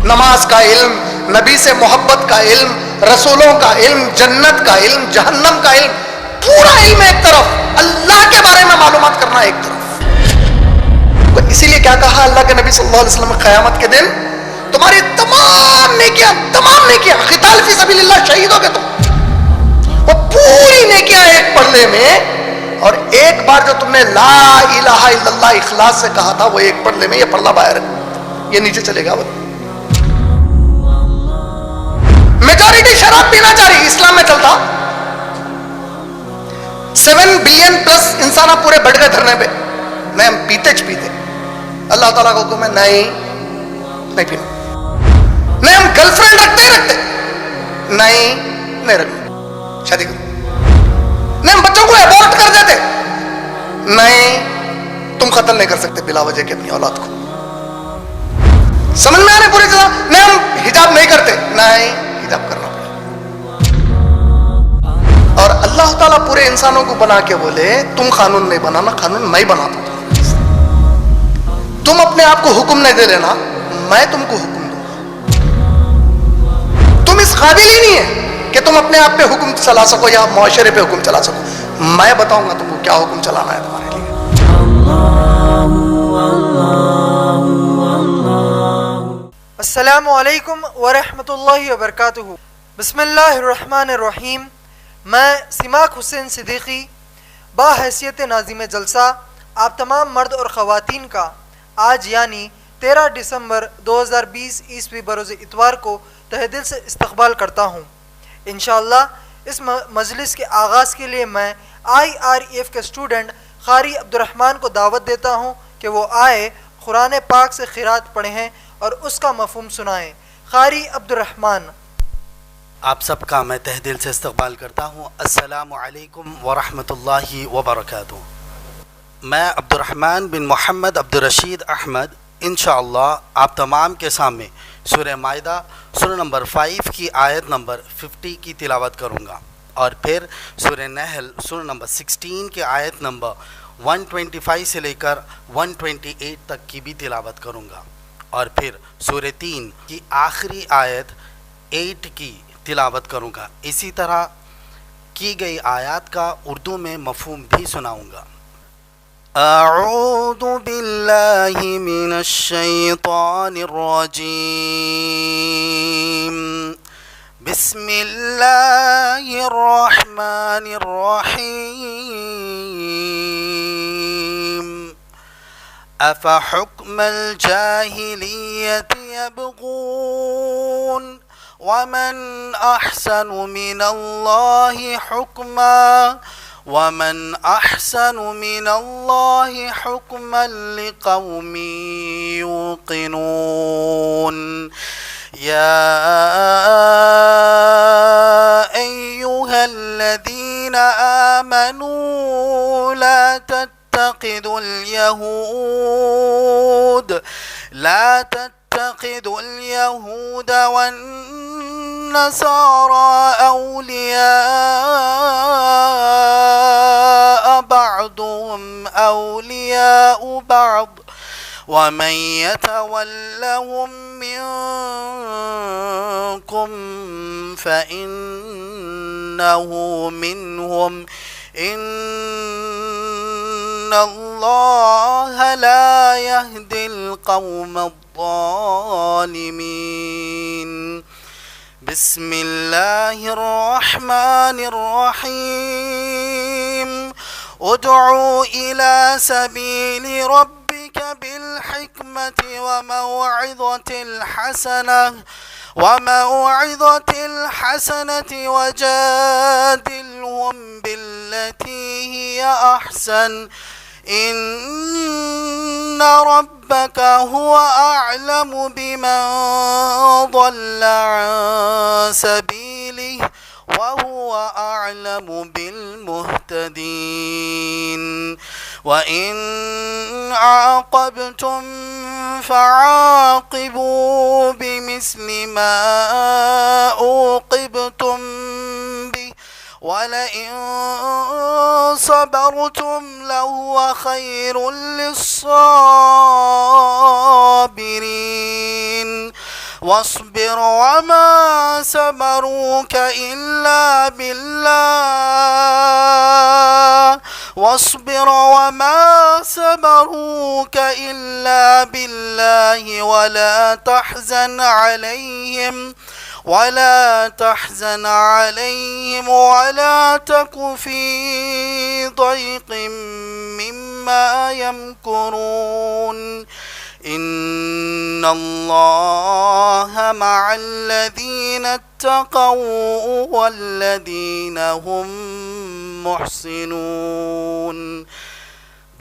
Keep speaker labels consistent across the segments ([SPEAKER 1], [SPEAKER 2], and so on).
[SPEAKER 1] نماز کا علم، نبی سے محبت کا علم، رسولوں کا علم، جنت کا علم، جہنم کا علم، پورا علم ایک طرف، اللہ کے بارے میں معلومات کرنا ایک طرف۔ اسی لیے کیا کہا اللہ کے نبی صلی اللہ علیہ وسلم، قیامت کے دن تمہاری تمام نیکیاں قتال فی سبیل اللہ، شہید ہو گئے تم، وہ پوری نیکیاں ایک پڑھنے میں، اور ایک بار جو تم نے لا الہ الا اللہ اخلاص سے کہا تھا وہ ایک پڑھنے میں، یہ پردہ باہر ہے، یہ نیچے چلے گا۔ میجورٹی شراب پینا چاہ رہی، اسلام میں چلتا 7 بلین پلس انسان پورے بڑھ گئے دھرنے پہ، نہیں ہم پیتے اللہ تعالیٰ کو حکم ہے نہیں پینا، نہیں ہم گرل فرینڈ رکھتے نہیں رکھنا، شادی کرو، نہیں ہم بچوں کو ابورٹ کر دیتے، نہیں تم قتل نہیں کر سکتے بلا وجہ کے اپنی اولاد کو، سمجھ میں آنے پوری طرح، نہیں ہم حجاب نہیں کرتے، نہیں حجاب کرنا پڑے، اور اللہ تعالیٰ پورے انسانوں کو بنا کے بولے تم قانون نہیں بنانا، قانون میں بناتا ہوں، تم اپنے آپ کو حکم نہیں دے لینا، میں تم کو حکم دوں گا، تم اس قابل ہی نہیں ہے کہ تم اپنے آپ پہ حکم چلا سکو یا معاشرے پہ حکم چلا سکو، میں بتاؤں گا تم کو کیا حکم چلانا ہے تمہارے لیے۔
[SPEAKER 2] السلام علیکم ورحمۃ اللہ وبرکاتہ۔ بسم اللہ الرحمن الرحیم۔ میں سماک حسین صدیقی باحیثیت ناظم جلسہ آپ تمام مرد اور خواتین کا آج یعنی 13 دسمبر 2020 عیسوی بروز اتوار کو تہ دل سے استقبال کرتا ہوں۔ انشاءاللہ اس مجلس کے آغاز کے لیے میں IREF کے اسٹوڈنٹ قاری عبدالرحمن کو دعوت دیتا ہوں کہ وہ آئے قرآن پاک سے قرات پڑھیں اور اس کا مفہوم سنائیں۔ قاری عبدالرحمن۔
[SPEAKER 3] آپ سب کا میں تہ دل سے استقبال کرتا ہوں۔ السلام علیکم ورحمۃ اللہ وبرکاتہ۔ میں عبدالرحمن بن محمد عبدالرشید احمد انشاءاللہ آپ تمام کے سامنے سورہ مائدہ سورہ نمبر 5 کی آیت نمبر 50 کی تلاوت کروں گا، اور پھر سورہ نحل سورہ نمبر 16 کی آیت نمبر 125 سے لے کر 128 تک کی بھی تلاوت کروں گا، اور پھر سورہ 3 کی آخری آیت 8 کی تلاوت کروں گا۔ اسی طرح کی گئی آیات کا اردو میں مفہوم بھی سناؤں گا۔ اعوذ باللہ من الشیطان الرجیم، بسم اللہ الرحمن الرحیم، افحکم الجاہلیت یبغون ومن احسن من اللہ حکما لقوم یوقنون۔ یا ایہا الذین آمنوا لا تتخذوا اليہود والنصارى أولياء بعضهم أولياء بعض ومن يتولهم منكم فإنه منهم إن الله لا يهدي القوم الظالمين۔ بسم اللہ الرحمن الرحیم، ادعو إلى سبيل ربك بالحكمة وموعظة الحسنة وجادلهم بالتي هي أحسن إن ربك هو أعلم بمن ضل عن سبيله وهو أعلم بالمهتدين وإن عاقبتم فعاقبوا بمثل ما عوقبتم به ولئن صبرتم لهو خير للصابرين واصبر وما صبروك إلا بالله ولا تحزن عليهم ولا تك في ضيق مما يمكرون إن الله مع الذين اتقوا والذين هم محسنون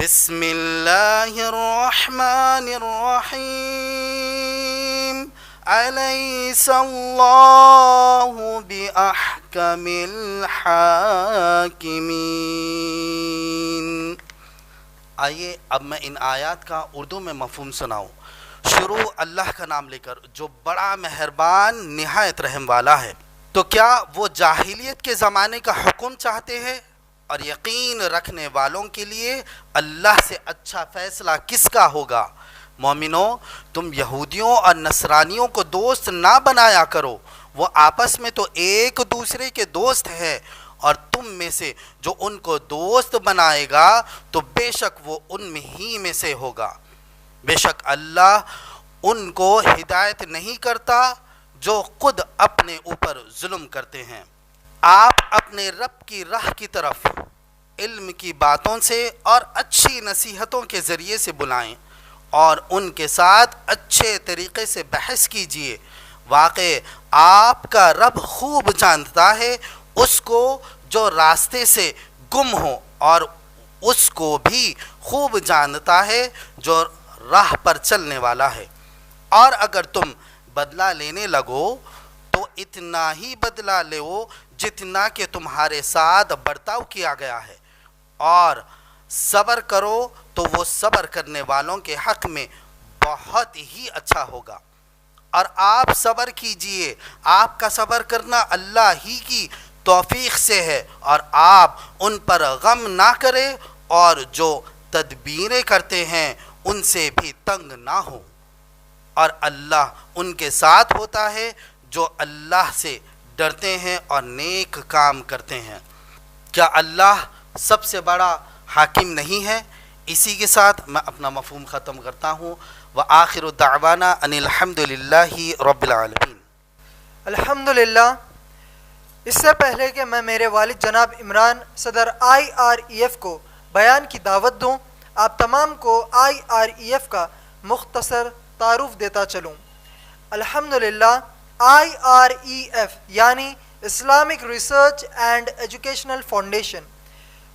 [SPEAKER 3] بسم الله الرحمن الرحيم أليس الله بأحكم الحاكمين. آئیے اب میں ان آیات کا اردو میں مفہوم سناؤں. شروع اللہ کا نام لے کر جو بڑا مہربان نہایت رحم والا ہے. تو کیا وہ جاہلیت کے زمانے کا حکم چاہتے ہیں؟ اور یقین رکھنے والوں کے لیے اللہ سے اچھا فیصلہ کس کا ہوگا؟ مومنوں، تم یہودیوں اور نصرانیوں کو دوست نہ بنایا کرو، وہ آپس میں تو ایک دوسرے کے دوست ہیں، اور تم میں سے جو ان کو دوست بنائے گا تو بے شک وہ ان میں ہی میں سے ہوگا. بے شک اللہ ان کو ہدایت نہیں کرتا جو خود اپنے اوپر ظلم کرتے ہیں. آپ اپنے رب کی راہ کی طرف علم کی باتوں سے اور اچھی نصیحتوں کے ذریعے سے بلائیں اور ان کے ساتھ اچھے طریقے سے بحث کیجیے. واقع آپ کا رب خوب جانتا ہے اس کو جو راستے سے گم ہو، اور اس کو بھی خوب جانتا ہے جو راہ پر چلنے والا ہے. اور اگر تم بدلہ لینے لگو تو اتنا ہی بدلہ لو جتنا کہ تمہارے ساتھ برتاؤ کیا گیا ہے، اور صبر کرو تو وہ صبر کرنے والوں کے حق میں بہت ہی اچھا ہوگا. اور آپ صبر کیجئے، آپ کا صبر کرنا اللہ ہی کی توفیق سے ہے، اور آپ ان پر غم نہ کریں اور جو تدبیریں کرتے ہیں ان سے بھی تنگ نہ ہوں. اور اللہ ان کے ساتھ ہوتا ہے جو اللہ سے ڈرتے ہیں اور نیک کام کرتے ہیں. کیا اللہ سب سے بڑا حاکم نہیں ہے؟ اسی کے ساتھ میں اپنا مفہوم ختم کرتا ہوں. وآخر دعوانا ان الحمدللہ رب العالمین.
[SPEAKER 2] الحمدللہ. اس سے پہلے کہ میں میرے والد جناب عمران صدر IREF کو بیان کی دعوت دوں، آپ تمام کو IREF کا مختصر تعارف دیتا چلوں. الحمدللہ IREF یعنی Islamic research and educational foundation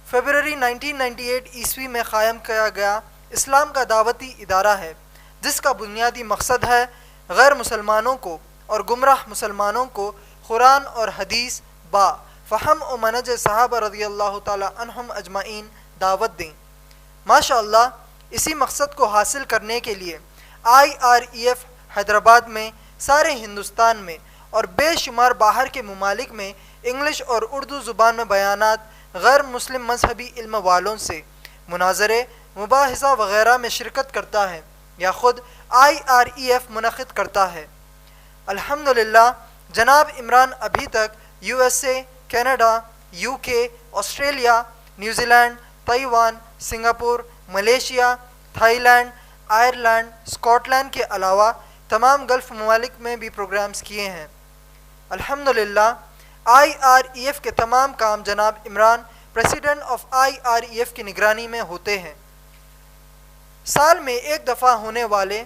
[SPEAKER 2] February 1998 عیسوی میں قائم کیا گیا اسلام کا دعوتی ادارہ ہے، جس کا بنیادی مقصد ہے غیر مسلمانوں کو اور گمراہ مسلمانوں کو قرآن اور حدیث با فہم و منہج صحابہ رضی اللہ تعالی عنہم اجمعین دعوت دیں. ماشاء اللہ اسی مقصد کو حاصل کرنے کے لیے IREF حیدرآباد میں، سارے ہندوستان میں اور بے شمار باہر کے ممالک میں انگلش اور اردو زبان میں بیانات غیر مسلم مذہبی علم والوں سے مناظرے، مباحثہ وغیرہ میں شرکت کرتا ہے یا خود IREF منعقد کرتا ہے. الحمدللہ جناب عمران ابھی تک USA، Canada, UK، Australia, New Zealand, Taiwan, Singapore, Malaysia, Thailand, Ireland, Scotland کے علاوہ تمام گلف ممالک میں بھی پروگرامز کیے ہیں. الحمدللہ IREF کے تمام کام جناب عمران پریزیڈنٹ آف IREF کی نگرانی میں ہوتے ہیں. سال میں ایک دفعہ ہونے والے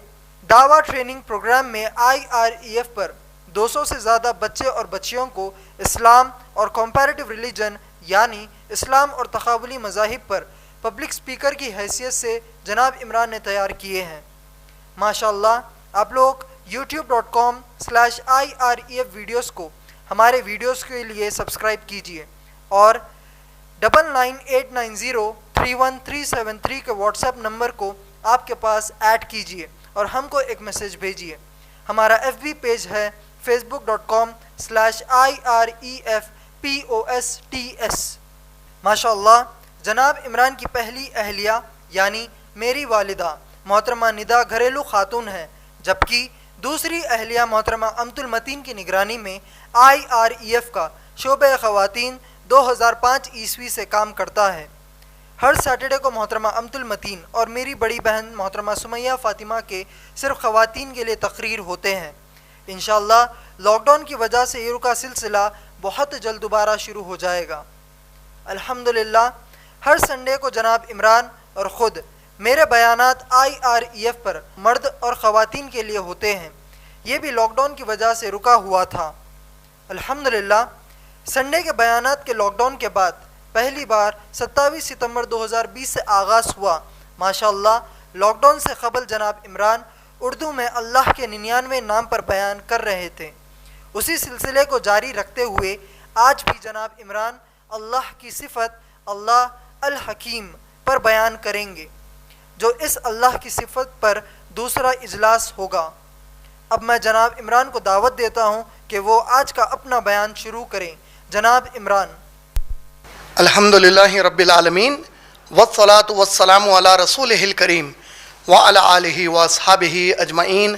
[SPEAKER 2] دعویٰ ٹریننگ پروگرام میں IREF پر 200 سے زیادہ بچے اور بچیوں کو اسلام اور کمپیریٹیو ریلیجن یعنی اسلام اور تقابلی مذاہب پر پبلک سپیکر کی حیثیت سے جناب عمران نے تیار کیے ہیں۔ ماشاءاللہ آپ لوگ youtube.com/IREF ویڈیوز کو ہمارے ویڈیوز کے لیے سبسکرائب کیجئے اور 9989031373 کے واٹس ایپ نمبر کو آپ کے پاس ایڈ کیجئے اور ہم کو ایک میسیج بھیجیے۔ ہمارا FB پیج ہے facebook.com/IREFPOSTS۔ ماشاءاللہ جناب عمران کی پہلی اہلیہ یعنی میری والدہ محترمہ ندا گھریلو خاتون ہیں، جبکہ دوسری اہلیہ محترمہ امت المتین کی نگرانی میں IREF کا شعبہ خواتین 2005 عیسوی سے کام کرتا ہے۔ ہر سیٹرڈے کو محترمہ امت المتین اور میری بڑی بہن محترمہ سمیہ فاطمہ کے صرف خواتین کے لیے تقریر ہوتے ہیں۔ انشاءاللہ لاک ڈاؤن کی وجہ سے یہ رکا سلسلہ بہت جلد دوبارہ شروع ہو جائے گا۔ الحمدللہ ہر سنڈے کو جناب عمران اور خود میرے بیانات IREF پر مرد اور خواتین کے لیے ہوتے ہیں، یہ بھی لاک ڈاؤن کی وجہ سے رکا ہوا تھا۔ الحمدللہ سنڈے کے بیانات کے لاک ڈاؤن کے بعد پہلی بار 27 ستمبر 2020 سے آغاز ہوا۔ ماشاءاللہ لاک ڈاؤن سے قبل جناب عمران اردو میں اللہ کے 99 نام پر بیان کر رہے تھے۔ اسی سلسلے کو جاری رکھتے ہوئے آج بھی جناب عمران اللہ کی صفت اللہ الحکیم پر بیان کریں گے، جو اس اللہ کی صفت پر دوسرا اجلاس ہوگا۔ اب میں جناب عمران کو دعوت دیتا ہوں کہ وہ آج کا اپنا بیان شروع کریں۔ جناب عمران۔
[SPEAKER 1] الحمدللہ رب العالمین والصلاة والسلام علی رسولہ الکریم وعلی آلہ واصحابہ اجمعین۔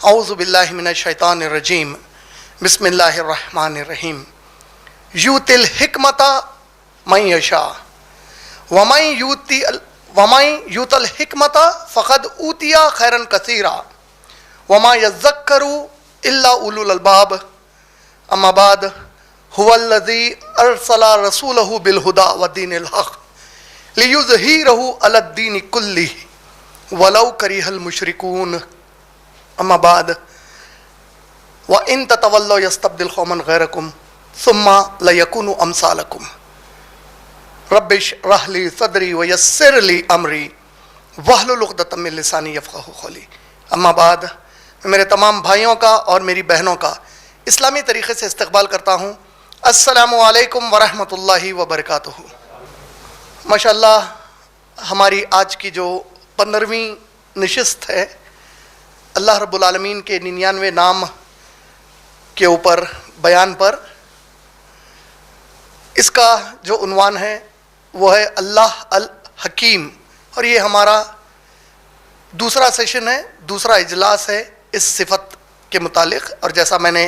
[SPEAKER 1] اعوذ باللہ من الشیطان الرجیم، بسم اللہ الرحمن الرحیم۔ یؤتی الحکمۃ من یشاء ومن یؤت الحکمۃ فقد اوتی خیرا کثیرا وما یذکر الا اولو الالباب، اما بعد، هو الذی ارسل رسولہ بالہدی ودین الحق لیظہرہ علی الدین کلہ ولو کرہ المشرکون، اما بعد، وَإِن تَتَوَلَّوْا يَسْتَبْدِلْ قَوْمًا غَيْرَكُمْ ثُمَّ لَيَكُونُوا أَمْثَالَكُمْ رَبِّ اشْرَحْ لِي صَدْرِي وَيَسِّرْ لِي أَمْرِي وَاحْلُلْ عُقْدَةً مِّن لِّسَانِي يَفْقَهُوا قَوْلِي۔ اما بعد، میں میرے تمام بھائیوں کا اور میری بہنوں کا اسلامی طریقے سے استقبال کرتا ہوں۔ السلام علیکم ورحمۃ اللہ وبرکاتہ۔ ماشاءاللہ ہماری آج کی جو 15ویں نشست ہے اللہ رب العالمین کے 99 نام کے اوپر بیان پر، اس کا جو عنوان ہے وہ ہے اللہ الحکیم، اور یہ ہمارا دوسرا سیشن ہے، دوسرا اجلاس ہے اس صفت کے متعلق۔ اور جیسا میں نے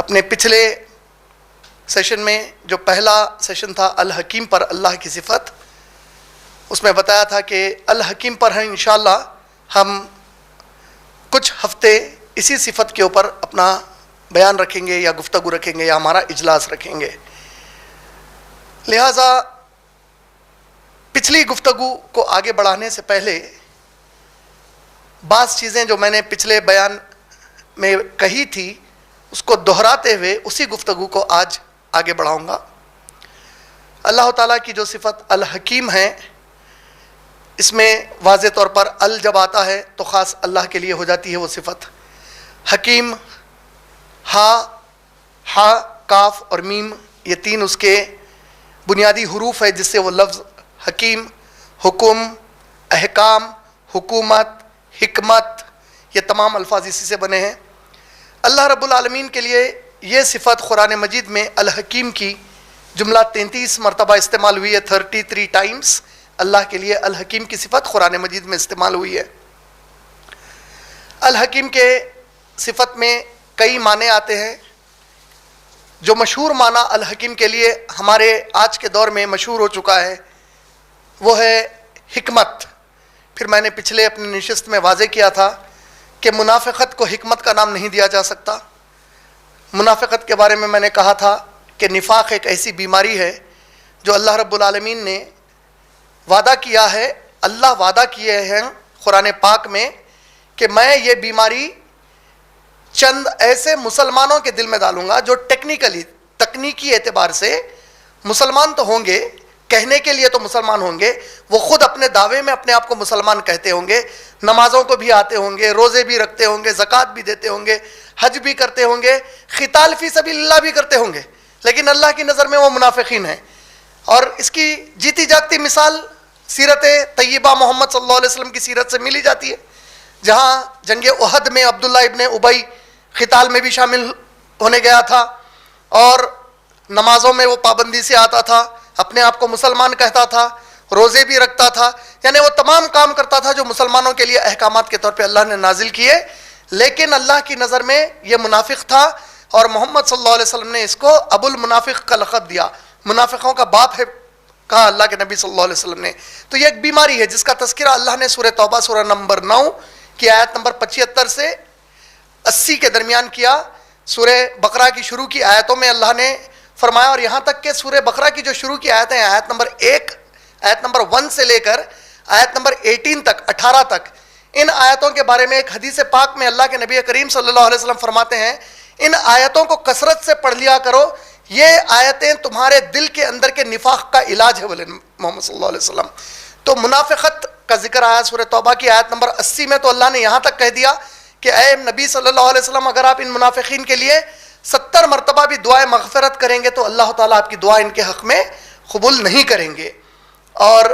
[SPEAKER 1] اپنے پچھلے سیشن میں جو پہلا سیشن تھا الحکیم پر اللہ کی صفت، اس میں بتایا تھا کہ الحکیم پر ہیں انشاءاللہ ہم کچھ ہفتے اسی صفت کے اوپر اپنا بیان رکھیں گے یا گفتگو رکھیں گے یا ہمارا اجلاس رکھیں گے۔ لہٰذا پچھلی گفتگو کو آگے بڑھانے سے پہلے بعض چیزیں جو میں نے پچھلے بیان میں کہی تھی اس کو دہراتے ہوئے اسی گفتگو کو آج آگے بڑھاؤں گا۔ اللہ تعالیٰ کی جو صفت الحکیم ہے، اس میں واضح طور پر ال جب آتا ہے تو خاص اللہ کے لیے ہو جاتی ہے وہ صفت۔ حکیم، ہا، کاف اور میم، یہ تین اس کے بنیادی حروف ہے جس سے وہ لفظ حکیم، حکم، احکام، حکومت، حکمت، یہ تمام الفاظ اسی سے بنے ہیں۔ اللہ رب العالمین کے لیے یہ صفت قرآن مجید میں الحکیم کی جملہ 33 مرتبہ استعمال ہوئی ہے، 33 ٹائمز اللہ کے لیے الحکیم کی صفت قرآن مجید میں استعمال ہوئی ہے۔ الحکیم کے صفت میں کئی معنی آتے ہیں۔ جو مشہور معنی الحکیم کے لیے ہمارے آج کے دور میں مشہور ہو چکا ہے وہ ہے حکمت۔ پھر میں نے پچھلے اپنی نشست میں واضح کیا تھا کہ منافقت کو حکمت کا نام نہیں دیا جا سکتا۔ منافقت کے بارے میں نے کہا تھا کہ نفاق ایک ایسی بیماری ہے جو اللہ رب العالمین نے وعدہ کیا ہے، اللہ وعدہ کیے ہیں قرآن پاک میں کہ میں یہ بیماری چند ایسے مسلمانوں کے دل میں ڈالوں گا جو تکنیکی اعتبار سے مسلمان تو ہوں گے کہنے کے لیے تو مسلمان ہوں گے، وہ خود اپنے دعوے میں اپنے آپ کو مسلمان کہتے ہوں گے، نمازوں کو بھی آتے ہوں گے، روزے بھی رکھتے ہوں گے، زکوٰۃ بھی دیتے ہوں گے، حج بھی کرتے ہوں گے، قتال فی سبیل اللہ بھی کرتے ہوں گے، لیکن اللہ کی نظر میں وہ منافقین ہیں۔ اور اس کی جیتی جاگتی مثال سیرت طیبہ محمد صلی اللہ علیہ وسلم کی سیرت سے ملی جاتی ہے، جہاں جنگ احد میں عبداللہ ابن ابی قتال میں بھی شامل ہونے گیا تھا، اور نمازوں میں وہ پابندی سے آتا تھا، اپنے آپ کو مسلمان کہتا تھا، روزے بھی رکھتا تھا، یعنی وہ تمام کام کرتا تھا جو مسلمانوں کے لیے احکامات کے طور پہ اللہ نے نازل کیے، لیکن اللہ کی نظر میں یہ منافق تھا، اور محمد صلی اللہ علیہ وسلم نے اس کو ابو المنافق کا لقب دیا، منافقوں کا باپ ہے کہا اللہ کے نبی صلی اللہ علیہ وسلم نے۔ تو یہ ایک بیماری ہے جس کا تذکرہ اللہ نے سورہ توبہ سورہ نمبر 9 کی آیت نمبر 75 سے 80 کے درمیان کیا۔ سورہ بقرہ کی شروع کی آیتوں میں اللہ نے فرمایا، اور یہاں تک کہ سورہ بقرہ کی جو شروع کی آیتیں ہیں، آیت نمبر 1 سے لے کر آیت نمبر 18 تک، ان آیتوں کے بارے میں ایک حدیث پاک میں اللہ کے نبی کریم صلی اللہ علیہ وسلم فرماتے ہیں، ان آیتوں کو کثرت سے پڑھ لیا کرو، یہ آیتیں تمہارے دل کے اندر کے نفاق کا علاج ہے، بولے محمد صلی اللہ علیہ وسلم۔ تو منافقت کا ذکر آیا سورہ توبہ کی آیت نمبر 80 میں، تو اللہ نے یہاں تک کہہ دیا کہ اے نبی صلی اللہ علیہ وسلم، اگر آپ ان منافقین کے لیے 70 مرتبہ بھی دعائیں مغفرت کریں گے تو اللہ تعالیٰ آپ کی دعا ان کے حق میں قبول نہیں کریں گے۔ اور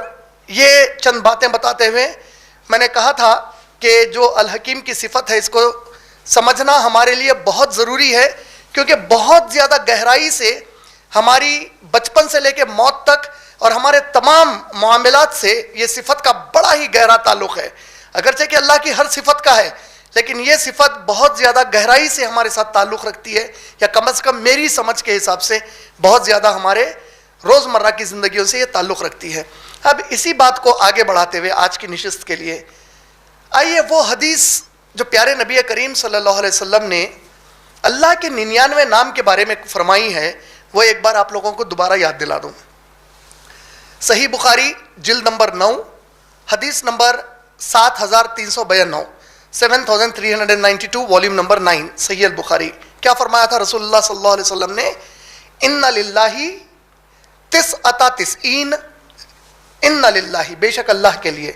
[SPEAKER 1] یہ چند باتیں بتاتے ہوئے میں نے کہا تھا کہ جو الحکیم کی صفت ہے، اس کو سمجھنا ہمارے لیے بہت ضروری ہے، کیونکہ بہت زیادہ گہرائی سے ہماری بچپن سے لے کے موت تک اور ہمارے تمام معاملات سے یہ صفت کا بڑا ہی گہرا تعلق ہے۔ اگرچہ کہ اللہ کی ہر صفت کا ہے، لیکن یہ صفت بہت زیادہ گہرائی سے ہمارے ساتھ تعلق رکھتی ہے، یا کم از کم میری سمجھ کے حساب سے بہت زیادہ ہمارے روزمرہ کی زندگیوں سے یہ تعلق رکھتی ہے۔ اب اسی بات کو آگے بڑھاتے ہوئے آج کی نشست کے لیے آئیے وہ حدیث جو پیارے نبی کریم صلی اللہ علیہ وسلم نے اللہ کے 99 نام کے بارے میں فرمائی ہے، وہ ایک بار آپ لوگوں کو دوبارہ یاد دلا دوں۔ صحیح بخاری جلد نمبر 9 حدیث نمبر 7392، 7392 والیوم نمبر 9 صحیح البخاری۔ کیا فرمایا تھا رسول اللہ صلی اللہ علیہ وسلم نے؟ ان للہ 99، ان للہ بے شک اللہ کے لیے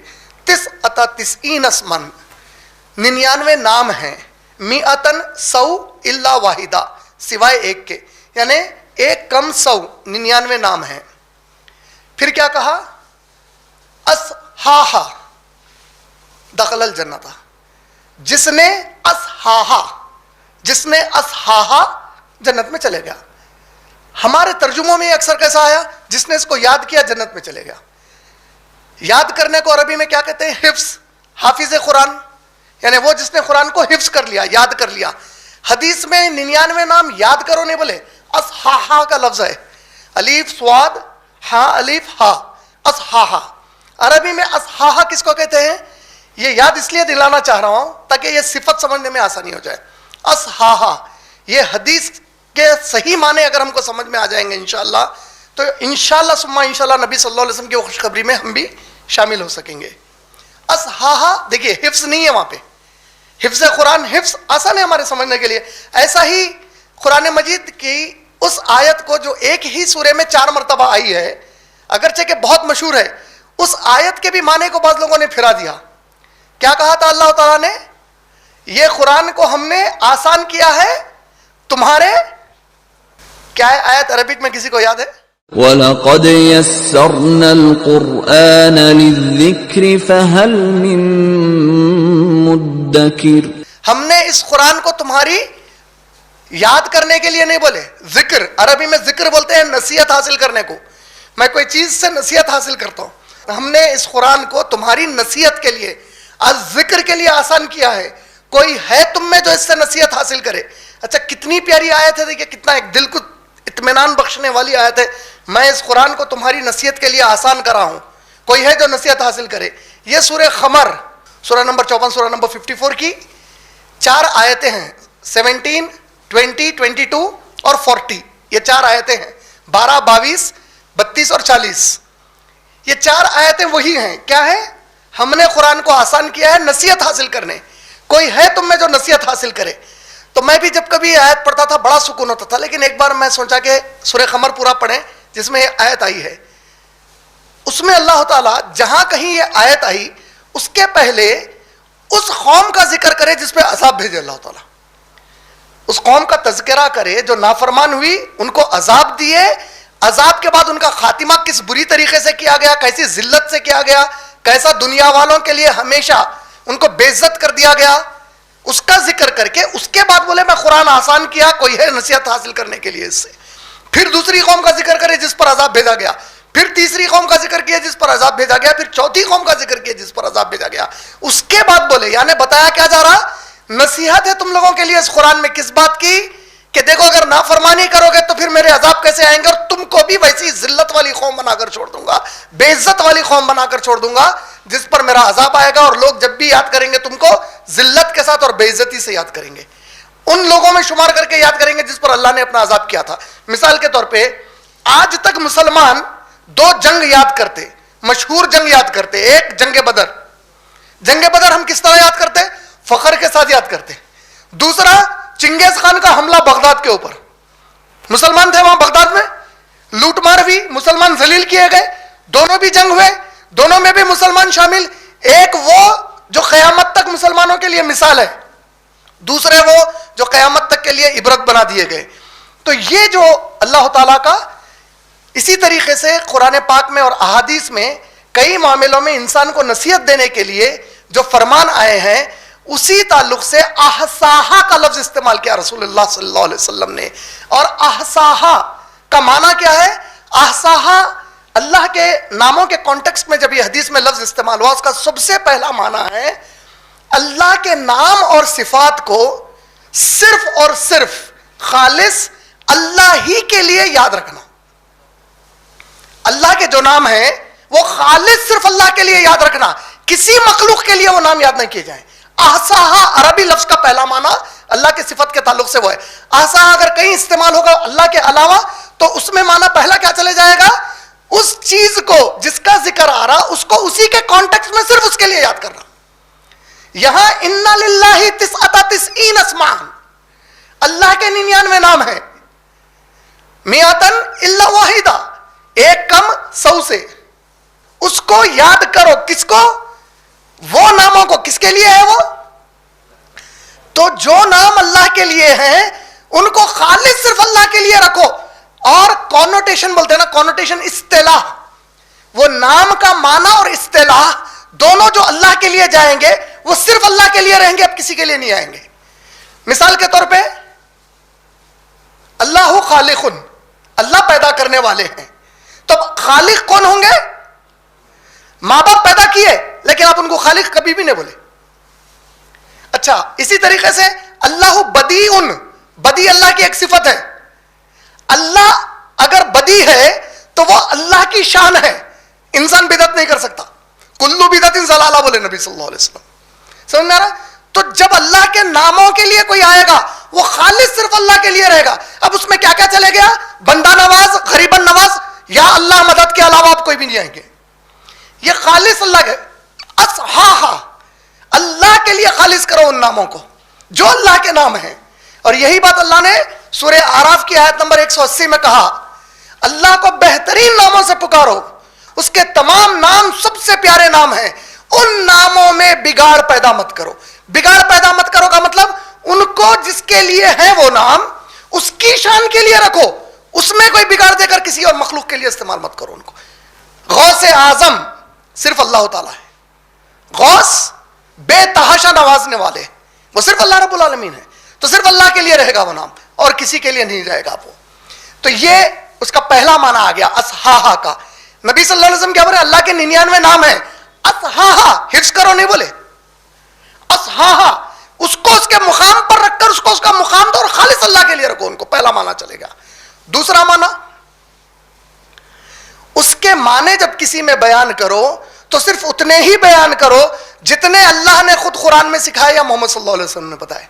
[SPEAKER 1] 99 اسمن 99 نام ہیں، 100 الا واحدہ سوائے ایک کے، یعنی ایک کم 100، 99 نام ہیں۔ پھر کیا کہا؟ اصحاحا دخل الجنت، جس نے اصحاحا جنت میں چلے گیا۔ ہمارے ترجموں میں اکثر کیسا آیا؟ جس نے اس کو یاد کیا جنت میں چلے گیا۔ یاد کرنے کو عربی میں کیا کہتے ہیں؟ حفظ، حافظ قرآن، یعنی وہ جس نے قرآن کو حفظ کر لیا، یاد کر لیا۔ حدیث میں 99 نام یاد کرو نہیں بولے، اصحاحا کا لفظ ہے، الف صاد ہا الف ہا، اصحاحا۔ عربی میں اصحاحا کس کو کہتے ہیں؟ یہ یاد اس لیے دلانا چاہ رہا ہوں تاکہ یہ صفت سمجھنے میں آسانی ہو جائے۔ اصحاحا، یہ حدیث کے صحیح معنی اگر ہم کو سمجھ میں آ جائیں گے انشاءاللہ، تو انشاءاللہ ثم انشاءاللہ نبی صلی اللہ علیہ وسلم کی خوشخبری میں ہم بھی شامل ہو سکیں گے۔ اصحاحا دیکھیے حفظ نہیں ہے وہاں پہ، حفظ قرآن حفظ آسان ہے ہمارے سمجھنے کے لیے۔ ایسا ہی قرآن مجید کی اس آیت کو جو ایک ہی سورے میں 4 مرتبہ آئی ہے، اگرچہ کہ بہت مشہور ہے، اس آیت کے بھی معنی کو بعض لوگوں نے پھرا دیا۔ کیا کہا تھا اللہ تعالیٰ نے؟ یہ قرآن کو ہم نے آسان کیا ہے تمہارے، کیا ہے آیت عربک میں کسی کو یاد ہے؟
[SPEAKER 4] وَلَقَدْ يَسَّرْنَا الْقُرْآنَ لِلذِّكْرِ فَهَلْ مِن مُدَّكِرٍ،
[SPEAKER 1] ہم نے اس قرآن کو تمہاری یاد کرنے کے لیے نہیں بولے، ذکر، عربی میں ذکر بولتے ہیں نصیحت حاصل کرنے کو، میں کوئی چیز سے نصیحت حاصل کرتا ہوں، ہم نے اس قرآن کو تمہاری نصیحت کے لیے، ذکر کے لیے آسان کیا ہے۔ کوئی ہے تم میں جو اس سے نصیحت حاصل کرے؟ اچھا کتنی پیاری آیت ہے، دیکھیے کتنا ایک دل کو اطمینان بخشنے والی آیت ہے، میں اس قرآن کو تمہاری نصیحت کے لیے آسان کرا ہوں، کوئی ہے جو نصیحت حاصل کرے۔ یہ سورہ قمر سورہ نمبر 54 سورہ نمبر 54 کی 4 آیتیں ہیں، 17، 20، 22 اور 40، یہ 4 آیتیں ہیں، 12، 22، 32 اور 40۔ یہ 4 آیتیں وہی ہیں، کیا ہے؟ ہم نے قرآن کو آسان کیا ہے نصیحت حاصل کرنے، کوئی ہے تم میں جو نصیحت حاصل کرے۔ تو میں بھی جب کبھی آیت پڑھتا تھا بڑا سکون ہوتا تھا، لیکن ایک بار میں سوچا کہ سورہ قمر پورا پڑھیں جس میں یہ آیت آئی ہے، اس میں اللہ تعالیٰ جہاں کہیں یہ آیت آئی اس کے پہلے اس قوم کا ذکر کرے جس پہ عذاب بھیجے اللہ تعالیٰ، اس قوم کا تذکرہ کرے جو نافرمان ہوئی، ان کو عذاب دیے، عذاب کے بعد ان کا خاتمہ کس بری طریقے سے کیا گیا، کیسی ذلت سے کیا گیا، کیسا دنیا والوں کے لیے ہمیشہ ان کو بے عزت کر دیا گیا، اس کا ذکر کر کے اس کے بعد بولے میں قرآن آسان کیا، کوئی ہے نصیحت حاصل کرنے کے لیے اس سے. پھر دوسری قوم کا ذکر کرے جس پر عذاب بھیجا گیا، پھر تیسری قوم کا ذکر کیا جس پر عذاب بھیجا گیا، پھر چوتھی قوم کا ذکر کیا جس پر عذاب بھیجا گیا. اس کے بعد بولے یعنی بتایا کیا جا رہا، نصیحت ہے تم لوگوں کے لیے اس قرآن میں کس بات کی کہ دیکھو اگر نافرمانی کرو گے تو پھر میرے عذاب کیسے آئیں گے، اور تم کو بھی ویسی ذلت والی قوم بنا کر چھوڑ دوں گا، بے عزت والی قوم بنا کر چھوڑ دوں گا جس پر میرا عذاب آئے گا، اور لوگ جب بھی یاد کریں گے تم کو ذلت کے ساتھ اور بے عزتی سے یاد کریں گے، ان لوگوں میں شمار کر کے یاد کریں گے جس پر اللہ نے اپنا عذاب کیا تھا. مثال کے طور پہ آج تک مسلمان دو جنگ یاد کرتے، مشہور جنگ یاد کرتے. ایک جنگ بدر، جنگ بدر ہم کس طرح یاد کرتے، فخر کے ساتھ یاد کرتے. دوسرا چنگیز خان کا حملہ بغداد کے اوپر، مسلمان تھے وہاں بغداد میں، لوٹ مار ہوئی، مسلمان ذلیل کیے گئے، دونوں بھی جنگ ہوئے، دونوں میں بھی مسلمان شامل. ایک وہ جو قیامت تک مسلمانوں کے لیے مثال ہے، دوسرے وہ جو قیامت تک کے لیے عبرت بنا دیے گئے. تو یہ جو اللہ تعالیٰ کا اسی طریقے سے قرآن پاک میں اور احادیث میں کئی معاملوں میں انسان کو نصیحت دینے کے لیے جو فرمان آئے ہیں، اسی تعلق سے احساہا کا لفظ استعمال کیا رسول اللہ صلی اللہ علیہ وسلم نے. اور احساہا کا معنی کیا ہے، احساہا اللہ کے ناموں کے کانٹیکسٹ میں جب یہ حدیث میں لفظ استعمال ہوا، اس کا سب سے پہلا معنی ہے اللہ کے نام اور صفات کو صرف اور صرف خالص اللہ ہی کے لیے یاد رکھنا. اللہ کے جو نام ہیں وہ خالص صرف اللہ کے لیے یاد رکھنا، کسی مخلوق کے لیے وہ نام یاد نہیں کیے جائیں. احساہا عربی لفظ کا پہلا معنی اللہ کے صفت کے تعلق سے وہ ہے. احساہا اگر کہیں استعمال ہوگا اللہ کے علاوہ تو اس میں معنی پہلا کیا چلے جائے گا، اس چیز کو جس کا ذکر آ رہا اس کو اسی کے کانٹیکسٹ میں صرف اس کے لیے یاد کرنا. یہاں انا للہ تسعۃ تسعین اسماء، اللہ کے 99 نام ہیں، میاتن الا واحدہ، ایک کم 100 سے. اس کو یاد کرو، کس کو، وہ ناموں کو کس کے لیے ہے وہ، تو جو نام اللہ کے لیے ہیں ان کو خالص صرف اللہ کے لیے رکھو. اور کونوٹیشن بولتے ہیں نا، کونوٹیشن اصطلاح، وہ نام کا معنی اور اصطلاح دونوں جو اللہ کے لیے جائیں گے وہ صرف اللہ کے لیے رہیں گے، اب کسی کے لیے نہیں آئیں گے. مثال کے طور پہ اللہ خالق، اللہ پیدا کرنے والے ہیں، تو خالق کون ہوں گے، ماں باپ پیدا کیے لیکن آپ ان کو خالق کبھی بھی نہیں بولے. اچھا اسی طریقے سے اللہ بدیع، بدیع اللہ کی ایک صفت ہے. اللہ اگر بدیع ہے تو وہ اللہ کی شان ہے، انسان بدعت نہیں کر سکتا. کلو بدعت ضلالہ بولے نبی صلی اللہ علیہ وسلم. سمجھ میں آ رہا؟ تو جب اللہ کے ناموں کے لیے کوئی آئے گا وہ خالص صرف اللہ کے لیے رہے گا. اب اس میں کیا کیا چلے گیا، بندہ نواز، غریبن نواز، یا اللہ مدد کے علاوہ آپ کوئی بھی نہیں آئیں گے. یہ خالص اللہ کے، اصحاحا، اللہ کے لیے خالص کرو ان ناموں کو جو اللہ کے نام ہیں. اور یہی بات اللہ نے سورہ اعراف کی آیت نمبر 180 میں کہا، اللہ کو بہترین ناموں سے پکارو، اس کے تمام نام سب سے پیارے نام ہیں، ان ناموں میں بگاڑ پیدا مت کرو. بگاڑ پیدا مت کرو کا مطلب ان کو جس کے لیے ہے وہ نام اس کی شان کے لیے رکھو، اس میں کوئی بگاڑ دے کر کسی اور مخلوق کے لیے استعمال مت کرو ان کو. غوث اعظم صرف اللہ تعالیٰ ہے، غوث بے تحاشا نوازنے والے وہ صرف اللہ رب العالمین ہے، تو صرف اللہ کے لیے رہے گا وہ نام اور کسی کے لیے نہیں جائے گا وہ. تو یہ اس کا پہلا معنی آ گیا اصحاحا کا. نبی صلی اللہ علیہ وسلم کیا بولے، اللہ کے 99 نام ہیں، اصحاحا حفظ کرو نہیں بولے، اصحاحا اس کو اس کے مقام پر رکھ کر اس کو اس کا مقام دو اور خالص اللہ کے لیے رکھو ان کو. پہلا معنی چلے گا. دوسرا معنی، اس کے معنی جب کسی میں بیان کرو تو صرف اتنے ہی بیان کرو جتنے اللہ نے خود قرآن میں سکھائے یا محمد صلی اللہ علیہ وسلم نے بتائے.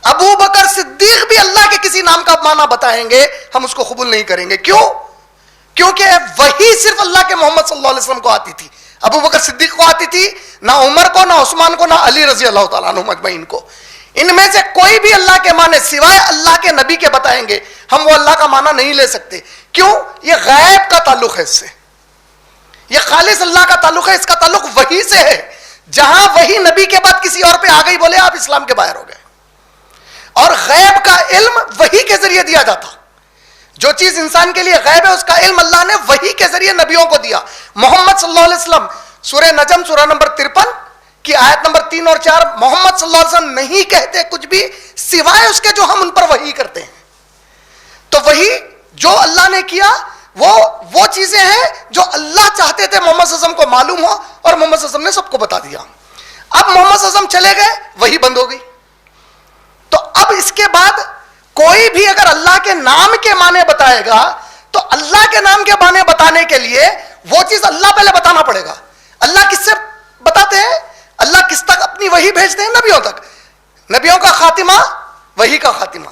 [SPEAKER 1] ابو بکر صدیق بھی اللہ کے کسی نام کا معنی بتائیں گے، ہم اس کو قبول نہیں کریں گے. کیوں؟ کیونکہ وہی صرف اللہ کے محمد صلی اللہ علیہ وسلم کو آتی تھی، ابو بکر صدیق کو آتی تھی، نہ عمر کو، نہ عثمان کو، نہ علی رضی اللہ تعالیٰ عنہ مجمعین کو. ان میں سے کوئی بھی اللہ کے معنی سوائے اللہ کے نبی کے بتائیں گے، ہم وہ اللہ کا معنی نہیں لے سکتے. کیوں؟ یہ غیب کا تعلق ہے اس سے، یہ خالص اللہ کا تعلق ہے, اس کا تعلق وحی سے ہے. جہاں وہی نبی کے بعد کسی اور پہ آ گئی, بولے آپ اسلام کے باہر ہو گئے. اور غیب کا علم وحی کے ذریعے دیا جاتا. جو چیز انسان کے لیے غیب ہے اس کا علم اللہ نے وحی کے ذریعے نبیوں کو دیا. محمد صلی اللہ علیہ وسلم, سورہ نجم سورہ نمبر 53 کی آیت نمبر 3 اور 4, محمد صلی اللہ علیہ وسلم نہیں کہتے کچھ بھی سوائے اس کے جو ہم ان پر وحی کرتے ہیں. تو وہی جو اللہ نے کیا وہ چیزیں ہیں جو اللہ چاہتے تھے محمد صلی اللہ علیہ وسلم کو معلوم ہو, اور محمد صلی اللہ علیہ وسلم نے سب کو بتا دیا. اب محمد صلی اللہ علیہ وسلم چلے گئے, وہی بند ہو گئی. تو اب اس کے بعد کوئی بھی اگر اللہ کے نام کے معنی بتائے گا تو اللہ کے نام کے معنی بتانے کے لیے وہ چیز اللہ پہلے بتانا پڑے گا. اللہ کس سے بتاتے ہیں؟ اللہ کس تک اپنی وحی بھیجتے ہیں؟ نبیوں تک. نبیوں کا خاتمہ وحی کا خاتمہ.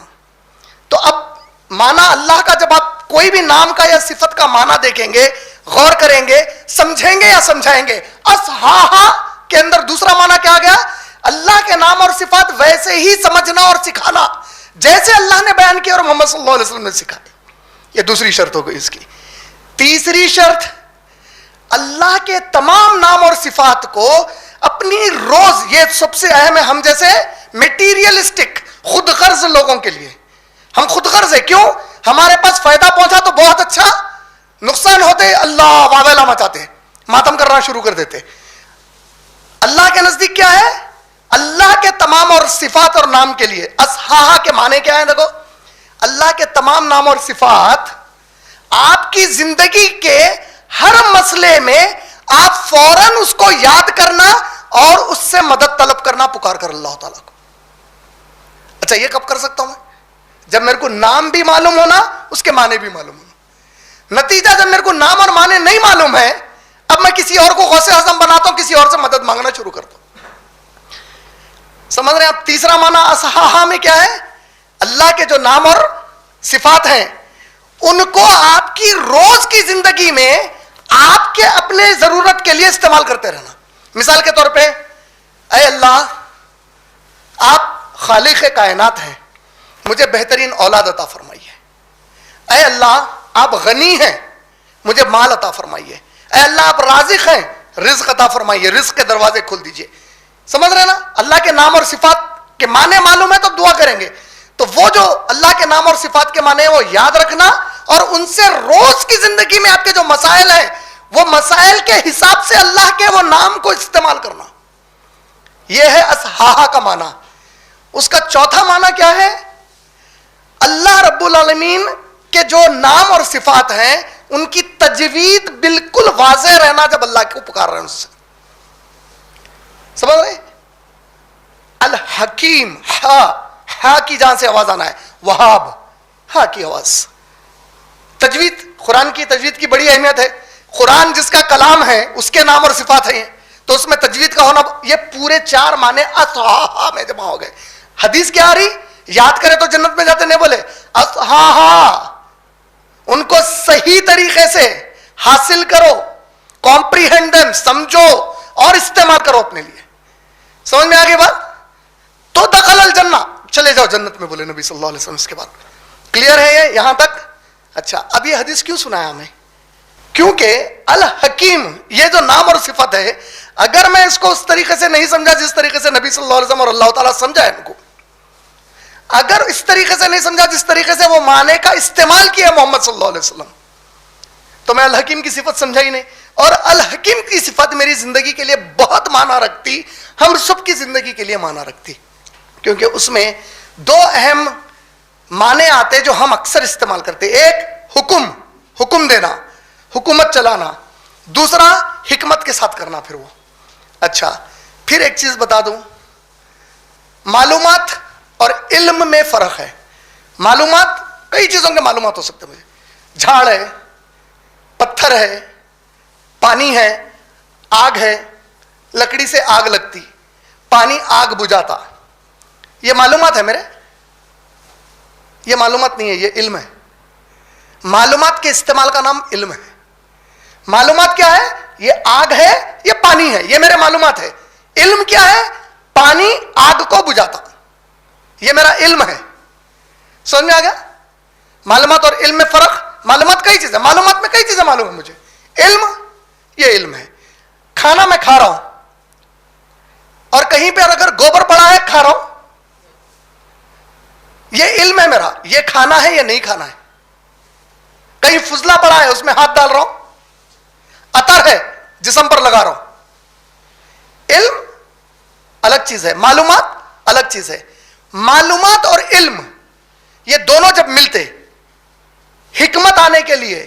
[SPEAKER 1] تو اب معنی اللہ کا, جب آپ کوئی بھی نام کا یا صفت کا معنی دیکھیں گے, غور کریں گے, سمجھیں گے یا سمجھائیں گے, اصحاحا کے اندر دوسرا معنی کیا گیا؟ اللہ کے نام اور صفات ویسے ہی سمجھنا اور سکھانا جیسے اللہ نے بیان کیا اور محمد صلی اللہ علیہ وسلم نے سکھایا. یہ دوسری شرط ہو گئی اس کی. تیسری شرط, اللہ کے تمام نام اور صفات کو اپنی روز, یہ سب سے اہم ہے, ہم جیسے میٹیریلسٹک خود غرض لوگوں کے لیے ہم خود غرض ہے. کیوں؟ ہمارے پاس فائدہ پہنچا تو بہت اچھا, نقصان ہوتے اللہ واویلا مچاتے, ماتم کرنا شروع کر دیتے. اللہ کے نزدیک کیا ہے؟ اللہ کے تمام اور صفات اور نام کے لیے اصحاحا کے معنی کیا ہے؟ دیکھو, اللہ کے تمام نام اور صفات آپ کی زندگی کے ہر مسئلے میں آپ فوراً اس کو یاد کرنا اور اس سے مدد طلب کرنا, پکار کر اللہ تعالیٰ کو. اچھا, یہ کب کر سکتا ہوں میں؟ جب میرے کو نام بھی معلوم ہونا, اس کے معنی بھی معلوم ہونا. نتیجہ جب میرے کو نام اور معنی نہیں معلوم ہے, اب میں کسی اور کو غوث اعظم بناتا ہوں, کسی اور سے مدد مانگنا شروع کرتا ہوں. سمجھ رہے ہیں آپ؟ تیسرا معنی اصحاحا میں کیا ہے؟ اللہ کے جو نام اور صفات ہیں ان کو آپ کی روز کی زندگی میں آپ کے اپنے ضرورت کے لیے استعمال کرتے رہنا. مثال کے طور پہ, اے اللہ آپ خالق کائنات ہیں, مجھے بہترین اولاد عطا فرمائیے. اے اللہ آپ غنی ہیں, مجھے مال عطا فرمائیے. اے اللہ آپ رازق ہیں, رزق عطا فرمائیے, رزق کے دروازے کھول دیجئے. سمجھ رہے نا؟ اللہ کے نام اور صفات کے معنی معلوم ہے تو دعا کریں گے. تو وہ جو اللہ کے نام اور صفات کے معنی ہیں وہ یاد رکھنا, اور ان سے روز کی زندگی میں آپ کے جو مسائل ہیں وہ مسائل کے حساب سے اللہ کے وہ نام کو استعمال کرنا. یہ ہے اصحاحا کا معنی. اس کا چوتھا معنی کیا ہے؟ اللہ رب العالمین کے جو نام اور صفات ہیں ان کی تجوید بالکل واضح رہنا جب اللہ کو پکار رہے ہیں اس سے. سمجھ رہے؟ الحکیم, ہا کی جان سے آواز آنا ہے, وہاب ہا کی آواز. تجوید, قرآن کی تجوید کی بڑی اہمیت ہے. قرآن جس کا کلام ہے اس کے نام اور صفات ہیں, تو اس میں تجوید کا ہونا, یہ پورے 4 معنی اصحاحا میں جمع ہو گئے. حدیث کیا آ رہی؟ یاد کرے تو جنت میں جاتے, نہیں بولے اصحاحا. ان کو صحیح طریقے سے حاصل کرو, کمپریہینڈ دیم, سمجھو اور استعمال کرو اپنے لیے. سمجھ میں آگے بات؟ تو دخل الجنہ, چلے جاؤ جنت میں, بولے نبی صلی اللہ علیہ وسلم. اس کے بعد کلیئر ہے یہ یہاں تک؟ اچھا, اب یہ حدیث کیوں سنایا ہمیں؟ کیونکہ الحکیم یہ جو نام اور صفت ہے, اگر میں اس کو اس طریقے سے نہیں سمجھا جس طریقے سے نبی صلی اللہ علیہ وسلم اور اللہ تعالیٰ سمجھا ہے ان کو, اگر اس طریقے سے نہیں سمجھا جس طریقے سے وہ معنی کا استعمال کیا محمد صلی اللہ علیہ وسلم, تو میں الحکیم کی صفت سمجھا ہی نہیں. اور الحکیم کی صفت میری زندگی کے لیے بہت معنی رکھتی, ہم سب کی زندگی کے لیے معنی رکھتی, کیونکہ اس میں 2 اہم معنی آتے جو ہم اکثر استعمال کرتے. ایک حکم دینا, حکومت چلانا. دوسرا حکمت کے ساتھ کرنا. پھر وہ اچھا, پھر ایک چیز بتا دوں, معلومات اور علم میں فرق ہے. معلومات, کئی چیزوں کے معلومات ہو سکتے مجھے, جھاڑ ہے, پتھر ہے, پانی ہے, آگ ہے, لکڑی سے آگ لگتی, پانی آگ بجھاتا, یہ معلومات ہے میرے. یہ معلومات نہیں ہے, یہ علم ہے. معلومات کے استعمال کا نام علم ہے. معلومات کیا ہے؟ یہ آگ ہے, یہ پانی ہے, یہ میرے معلومات ہے. علم کیا ہے؟ پانی آگ کو بجھاتا, یہ میرا علم ہے. سمجھ میں آ گیا؟ معلومات اور علم میں فرق. معلومات کئی چیزیں, معلومات میں کئی چیزیں معلوم ہے مجھے. علم یہ علم ہے. کھانا میں کھا رہا ہوں اور کہیں پہ اگر گوبر پڑا ہے کھا رہا ہوں, یہ علم ہے میرا, یہ کھانا ہے یا نہیں کھانا ہے. کہیں فضلہ پڑا ہے اس میں ہاتھ ڈال رہا ہوں, عطر ہے جسم پر لگا رہا ہوں. علم الگ چیز ہے, معلومات الگ چیز ہے. معلومات اور علم یہ دونوں جب ملتے, حکمت آنے کے لیے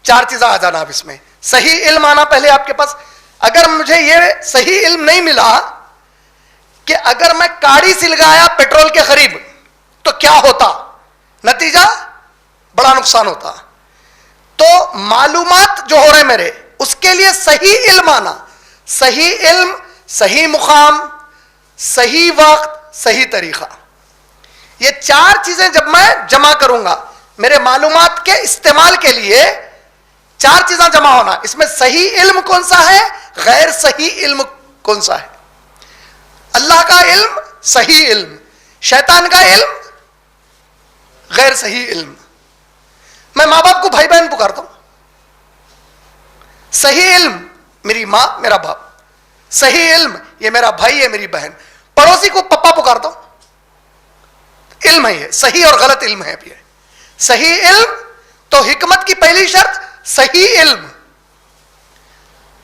[SPEAKER 1] چار چیزیں آ جانا. اب اس میں صحیح علم آنا پہلے آپ کے پاس. اگر مجھے یہ صحیح علم نہیں ملا کہ اگر میں کاڑی سلگایا پیٹرول کے قریب تو کیا ہوتا, نتیجہ بڑا نقصان ہوتا. تو معلومات جو ہو رہے میرے, اس کے لیے صحیح علم آنا, صحیح علم, صحیح مقام, صحیح وقت, صحیح طریقہ, یہ چار چیزیں جب میں جمع کروں گا میرے معلومات کے استعمال کے لیے, چار چیزیں جمع ہونا. اس میں صحیح علم کون سا ہے, غیر صحیح علم کون سا ہے. اللہ کا علم صحیح علم, شیطان کا علم غیر صحیح علم. میں ماں باپ کو بھائی بہن پکارتا ہوں, صحیح علم میری ماں میرا باپ, صحیح علم یہ میرا بھائی ہے میری بہن. پڑوسی کو پپا پکارتا ہوں, علم ہے یہ, صحیح اور غلط علم ہے. اب یہ صحیح علم تو حکمت کی پہلی شرط صحیح علم,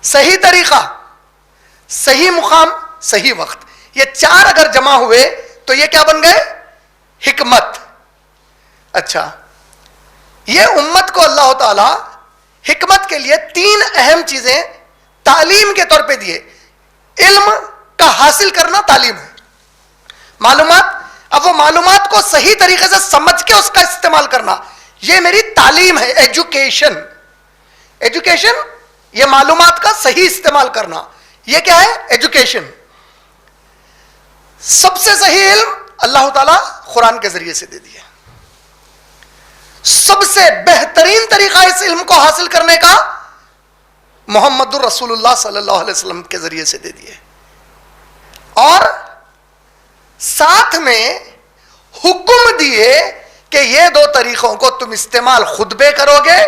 [SPEAKER 1] صحیح طریقہ, صحیح مقام, صحیح وقت. یہ چار اگر جمع ہوئے تو یہ کیا بن گئے, حکمت. اچھا, یہ امت کو اللہ تعالی حکمت کے لیے تین اہم چیزیں تعلیم کے طور پہ دیے. علم کا حاصل کرنا تعلیم ہے, معلومات. اب وہ معلومات کو صحیح طریقے سے سمجھ کے اس کا استعمال کرنا, یہ میری تعلیم ہے. ایجوکیشن, ایجوکیشن یہ معلومات کا صحیح استعمال کرنا, یہ کیا ہے, ایجوکیشن. سب سے صحیح علم اللہ تعالیٰ قرآن کے ذریعے سے دے دیا. سب سے بہترین طریقہ اس علم کو حاصل کرنے کا محمد الرسول اللہ صلی اللہ علیہ وسلم کے ذریعے سے دے دیے. اور ساتھ میں حکم دیے کہ یہ دو طریقوں کو تم استعمال خود پہ کرو گے,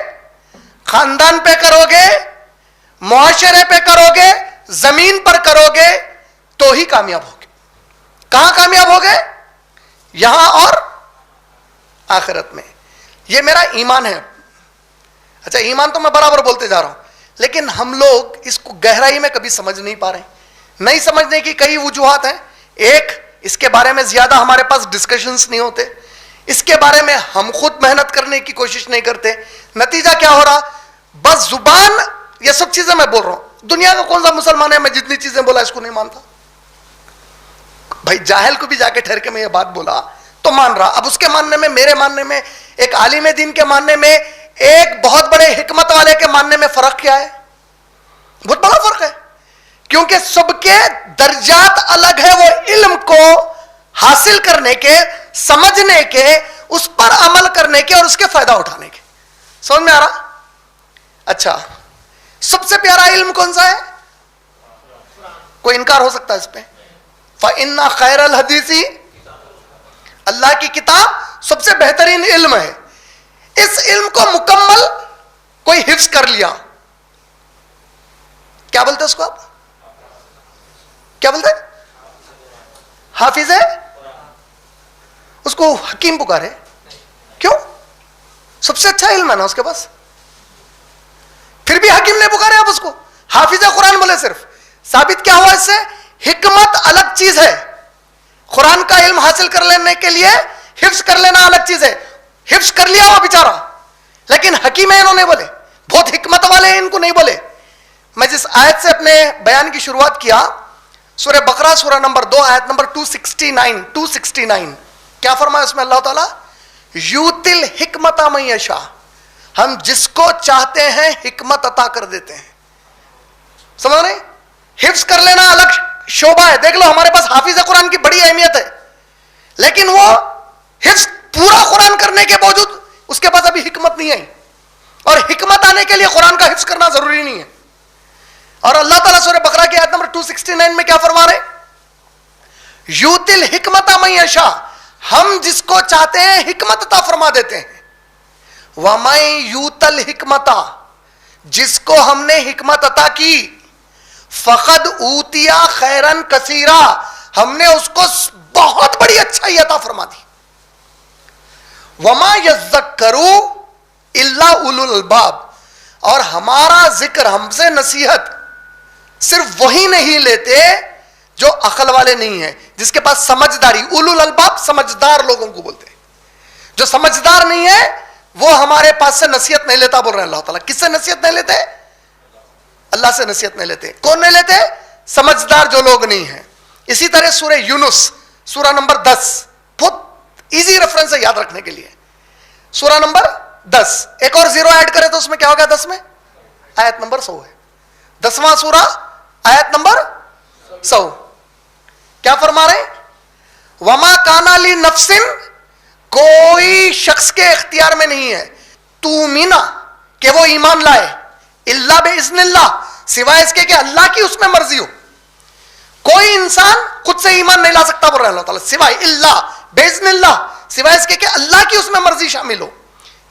[SPEAKER 1] خاندان پہ کرو گے, معاشرے پہ کرو گے, زمین پر کرو گے تو ہی کامیاب ہوگے. کہاں کامیاب ہوگے, یہاں اور آخرت میں. یہ میرا ایمان ہے. اچھا, ایمان تو میں برابر بولتے جا رہا ہوں, لیکن ہم لوگ اس کو گہرائی میں کبھی سمجھ نہیں پا رہے ہیں. نہیں سمجھنے کی کئی وجوہات ہیں. ایک, اس کے بارے میں زیادہ ہمارے پاس ڈسکشنز نہیں ہوتے, اس کے بارے میں ہم خود محنت کرنے کی کوشش نہیں کرتے. نتیجہ کیا ہو رہا, بس زبان, یہ سب چیزیں میں بول رہا ہوں. دنیا کا کون سا مسلمان ہے میں جتنی چیزیں بولا اس کو نہیں مانتا؟ بھائی جاہل کو بھی جا کے ٹھہر کے میں یہ بات بولا تو مان رہا. اب اس کے ماننے میں, میرے ماننے میں, ایک عالم دین کے ماننے میں, ایک بہت بڑے حکمت والے کے ماننے میں فرق کیا ہے؟ بہت بڑا فرق ہے, کیونکہ سب کے درجات الگ ہے. وہ علم کو حاصل کرنے کے, سمجھنے کے, اس پر عمل کرنے کے اور اس کے فائدہ اٹھانے کے. سمجھ میں آ رہا؟ اچھا, سب سے پیارا علم کون سا ہے؟ کوئی انکار ہو سکتا ہے اس پہ؟ فَإِنَّ خَيْرَ الْحَدِيثِ, اللہ کی کتاب سب سے بہترین علم ہے. اس علم کو مکمل کوئی حفظ کر لیا, کیا بولتے اس کو آپ, کیا بولتے, حافظ ہے, اس کو حکیم پکارے. کیوں؟ سب سے اچھا علم ہے نا اس کے پاس. پھر بھی حکیم نہیں پکارے آپ اس کو, حافظ قرآن بولے. صرف ثابت کیا ہوا اس سے, حکمت الگ چیز ہے. قرآن کا علم حاصل کر لینے کے لیے حفظ کر لینا الگ چیز ہے. حفظ کر لیا وہ بیچارہ, لیکن حکیم ہے انہوں نے بولے, بہت حکمت والے ہیں, ان کو نہیں بولے. میں جس آیت سے اپنے بیان کی شروعات کیا, سورہ بقرہ سورہ نمبر 2 آیت نمبر 269, کیا فرمایا اس میں اللہ تعالیٰ, یوتل حکمت من یشاء, ہم جس کو چاہتے ہیں حکمت عطا کر دیتے ہیں. سمجھ رہے؟ حفظ کر لینا الگ شعبہ ہے. دیکھ لو ہمارے پاس حافظ قرآن کی بڑی اہمیت ہے, لیکن وہ حفظ پورا قرآن کرنے کے باوجود اس کے پاس ابھی حکمت نہیں آئی, اور حکمت آنے کے لیے قرآن کا حفظ کرنا ضروری نہیں ہے. اور اللہ تعالیٰ سورہ بقرہ کی آیت نمبر 269 میں کیا فرما رہے, یوتل حکمت من یشاء, ہم جس کو چاہتے ہیں حکمت عطا فرما دیتے ہیں. وَمَن یُؤْتَ الْحِکْمَةَ, جس کو ہم نے حکمت عطا کی، فقد اوتیا خیرن کثیرا، ہم نے اس کو بہت بڑی اچھائی عطا فرما دی. وما یذکر الا اولو الالباب، اور ہمارا ذکر، ہم سے نصیحت صرف وہی نہیں لیتے جو عقل والے نہیں ہیں، جس کے پاس سمجھداری. اولو الالباب سمجھدار لوگوں کو بولتے ہیں. جو سمجھدار نہیں ہے وہ ہمارے پاس سے نصیحت نہیں لیتا، بول رہے ہیں اللہ تعالیٰ. کس سے نصیحت نہیں لیتے؟ اللہ سے نصیحت نہیں لیتے. کون نہیں لیتے؟ سمجھدار جو لوگ نہیں ہیں. اسی طرح سورہ یونس سورہ نمبر 10، بہت ایزی ریفرنس ہے یاد رکھنے کے لیے. سورہ نمبر 10، ایک اور زیرو ایڈ کرے تو اس میں کیا ہوگا؟ 10 میں آیت نمبر 100 ہے. 10واں سورہ آیت نمبر 100. کیا فرما رہے ہیں؟ وما کانا لی نفسن، کوئی شخص کے اختیار میں نہیں ہے، تومینا کہ وہ ایمان لائے، الا باذن اللہ، سوائے اس کے کہ اللہ کی اس میں مرضی ہو. کوئی انسان خود سے ایمان نہیں لا سکتا، بول رہے ہیں اللہ تعالیٰ، سوائے الا باذن اللہ، سوائے اس کے کہ اللہ کی اس میں مرضی شامل ہو.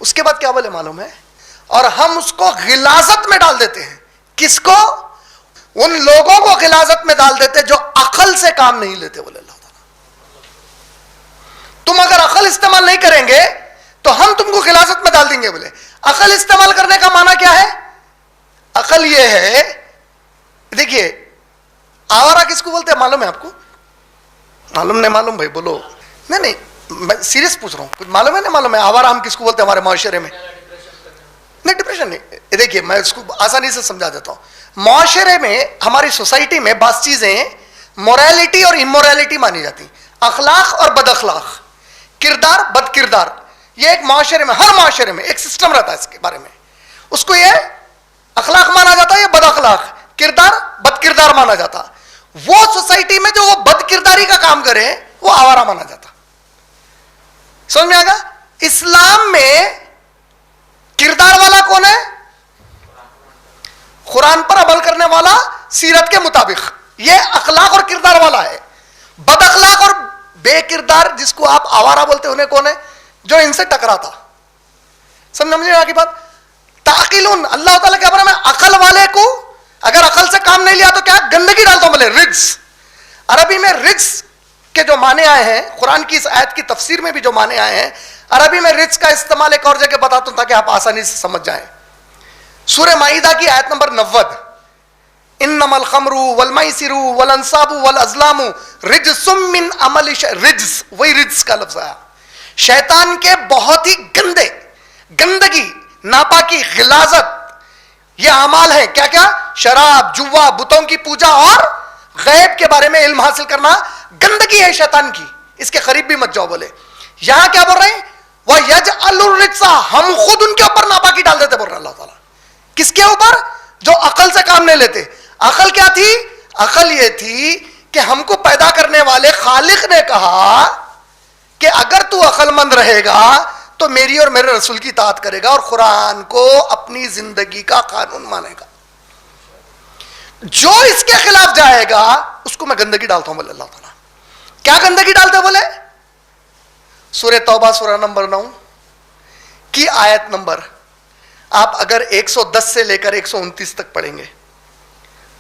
[SPEAKER 1] اس کے بعد کیا بولے معلوم ہے؟ اور ہم اس کو غلاظت میں ڈال دیتے ہیں. کس کو؟ ان لوگوں کو غلاظت میں ڈال دیتے جو عقل سے کام نہیں لیتے. بولے اللہ تعالیٰ تم اگر عقل استعمال نہیں کریں گے تو ہم تم کو غلاظت میں ڈال دیں گے. بولے عقل استعمال کرنے کا معنی کیا ہے؟ عقل یہ ہے، دیکھیے آوارہ کس کو بولتے ہیں معلوم ہے آپ کو؟ معلوم نہیں معلوم بھائی بولو. نہیں میں سیریس پوچھ رہا ہوں، کچھ معلوم ہے؟ نہیں معلوم ہے آوارہ ہم کس کو بولتے ہیں ہمارے معاشرے میں؟ نہیں ڈپریشن نہیں. دیکھیے میں اس کو آسانی سے سمجھا دیتا ہوں. معاشرے میں، ہماری سوسائٹی میں بعض چیزیں موریلٹی اور اموریلٹی مانی جاتی، اخلاق اور بد اخلاق، کردار بد کردار. یہ ایک معاشرے میں، ہر معاشرے میں ایک سسٹم رہتا ہے اس کے بارے میں. اس کو یہ اخلاق مانا جاتا ہے، یہ بد اخلاق، کردار بد کردار مانا جاتا. وہ سوسائٹی میں جو وہ بد کرداری کا کام کرے وہ آوارہ مانا جاتا. سمجھ میں آ گیا؟ اسلام میں کردار والا کون ہے؟ قرآن پر عمل کرنے والا، سیرت کے مطابق، یہ اخلاق اور کردار والا ہے. بد اخلاق اور بے کردار جس کو آپ آوارہ بولتے ہیں، انہیں کون ہے؟ جو ان سے ٹکراتا. سمجھ کی بات؟ تعقلون، اللہ تعالیٰ کیا بولا؟ میں عقل والے کو اگر عقل سے کام نہیں لیا تو کیا گندگی ڈالتا ہوں. بولے رجس. عربی میں رجس کے جو معنی آئے ہیں، قرآن کی اس آیت کی تفسیر میں بھی جو معنی آئے ہیں، عربی میں رجس کا استعمال ایک اور جگہ بتاتا ہوں تاکہ آپ آسانی سے سمجھ جائیں. سورہ مائدہ کی آیت نمبر 90، انما الخمر والمیسر والانصاب والازلام رجس من عمل رجس، وہی رجس کا لفظ آیا. شیطان کے بہت ہی گندگی، ناپاکی، غلاظت یہ اعمال ہیں. کیا کیا؟ شراب، جوا، بتوں کی پوجا اور غیب کے بارے میں علم حاصل کرنا گندگی ہے شیطان کی، اس کے قریب بھی مت جاؤ. بولے یہاں کیا بول رہے ہیں؟ وَيَجْعَلُ الرِّجْسَ، ہم خود ان کے اوپر ناپاکی ڈال دیتے، بول رہے ہیں اللہ تعالیٰ. کس کے اوپر؟ جو عقل سے کام نہیں لیتے. عقل کیا تھی؟ عقل یہ تھی کہ ہم کو پیدا کرنے والے خالق نے کہا کہ اگر تو عقل مند رہے گا تو میری اور میرے رسول کی اطاعت کرے گا اور قرآن کو اپنی زندگی کا قانون مانے گا. جو اس کے خلاف جائے گا اس کو میں گندگی ڈالتا ہوں. بولے اللہ تعالیٰ کیا گندگی ڈالتے؟ بولے سورہ توبہ سورہ نمبر 9 کی آیت نمبر، آپ اگر 110 سے لے کر 129 تک پڑھیں گے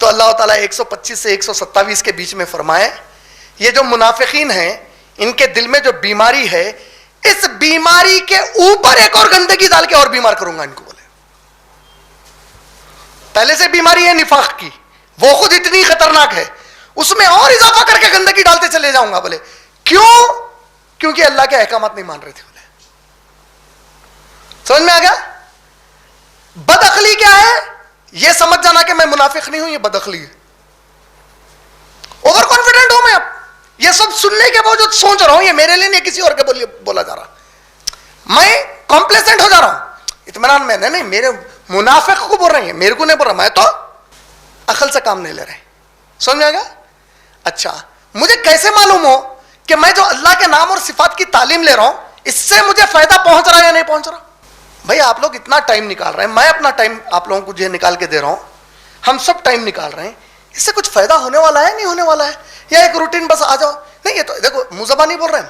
[SPEAKER 1] تو اللہ تعالیٰ 125 سے 127 کے بیچ میں فرمائے یہ جو منافقین ہیں ان کے دل میں جو بیماری ہے، اس بیماری کے اوپر ایک اور گندگی ڈال کے اور بیمار کروں گا ان کو. بولے پہلے سے بیماری ہے نفاق کی، وہ خود اتنی خطرناک ہے، اس میں اور اضافہ کر کے گندگی ڈالتے چلے جاؤں گا. بولے کیوں؟ کیونکہ اللہ کے احکامات نہیں مان رہے تھے. بولے سمجھ میں آ گیا؟ بد عقلی کیا ہے؟ یہ سمجھ جانا کہ میں منافق نہیں ہوں، یہ بد عقلی ہے. اوور کانفیڈنٹ ہوں میں، اب یہ سب سننے کے باوجود سوچ رہا ہوں یہ میرے لیے نہیں کسی اور کے بولا جا رہا، میں کمپلیسنٹ ہو جا رہا ہوں، اطمینان میں نہیں. میرے منافق کو بول رہے ہیں، میرے کو نہیں بول رہا، میں تو عقل سے کام نہیں لے رہے. سمجھ میں آ گیا؟ اچھا مجھے کیسے معلوم ہو کہ میں جو اللہ کے نام اور صفات کی تعلیم لے رہا ہوں اس سے مجھے فائدہ پہنچ رہا ہے یا نہیں پہنچ رہا؟ بھائی آپ لوگ اتنا ٹائم نکال رہے ہیں، میں اپنا ٹائم آپ لوگوں کو جو نکال کے دے رہا ہوں، ہم سب ٹائم نکال رہے ہیں، اس سے کچھ فائدہ ہونے والا ہے نہیں ہونے والا ہے؟ یا ایک روٹین بس آ جاؤ؟ نہیں، یہ تو دیکھو منہ زبانی بول رہے ہیں،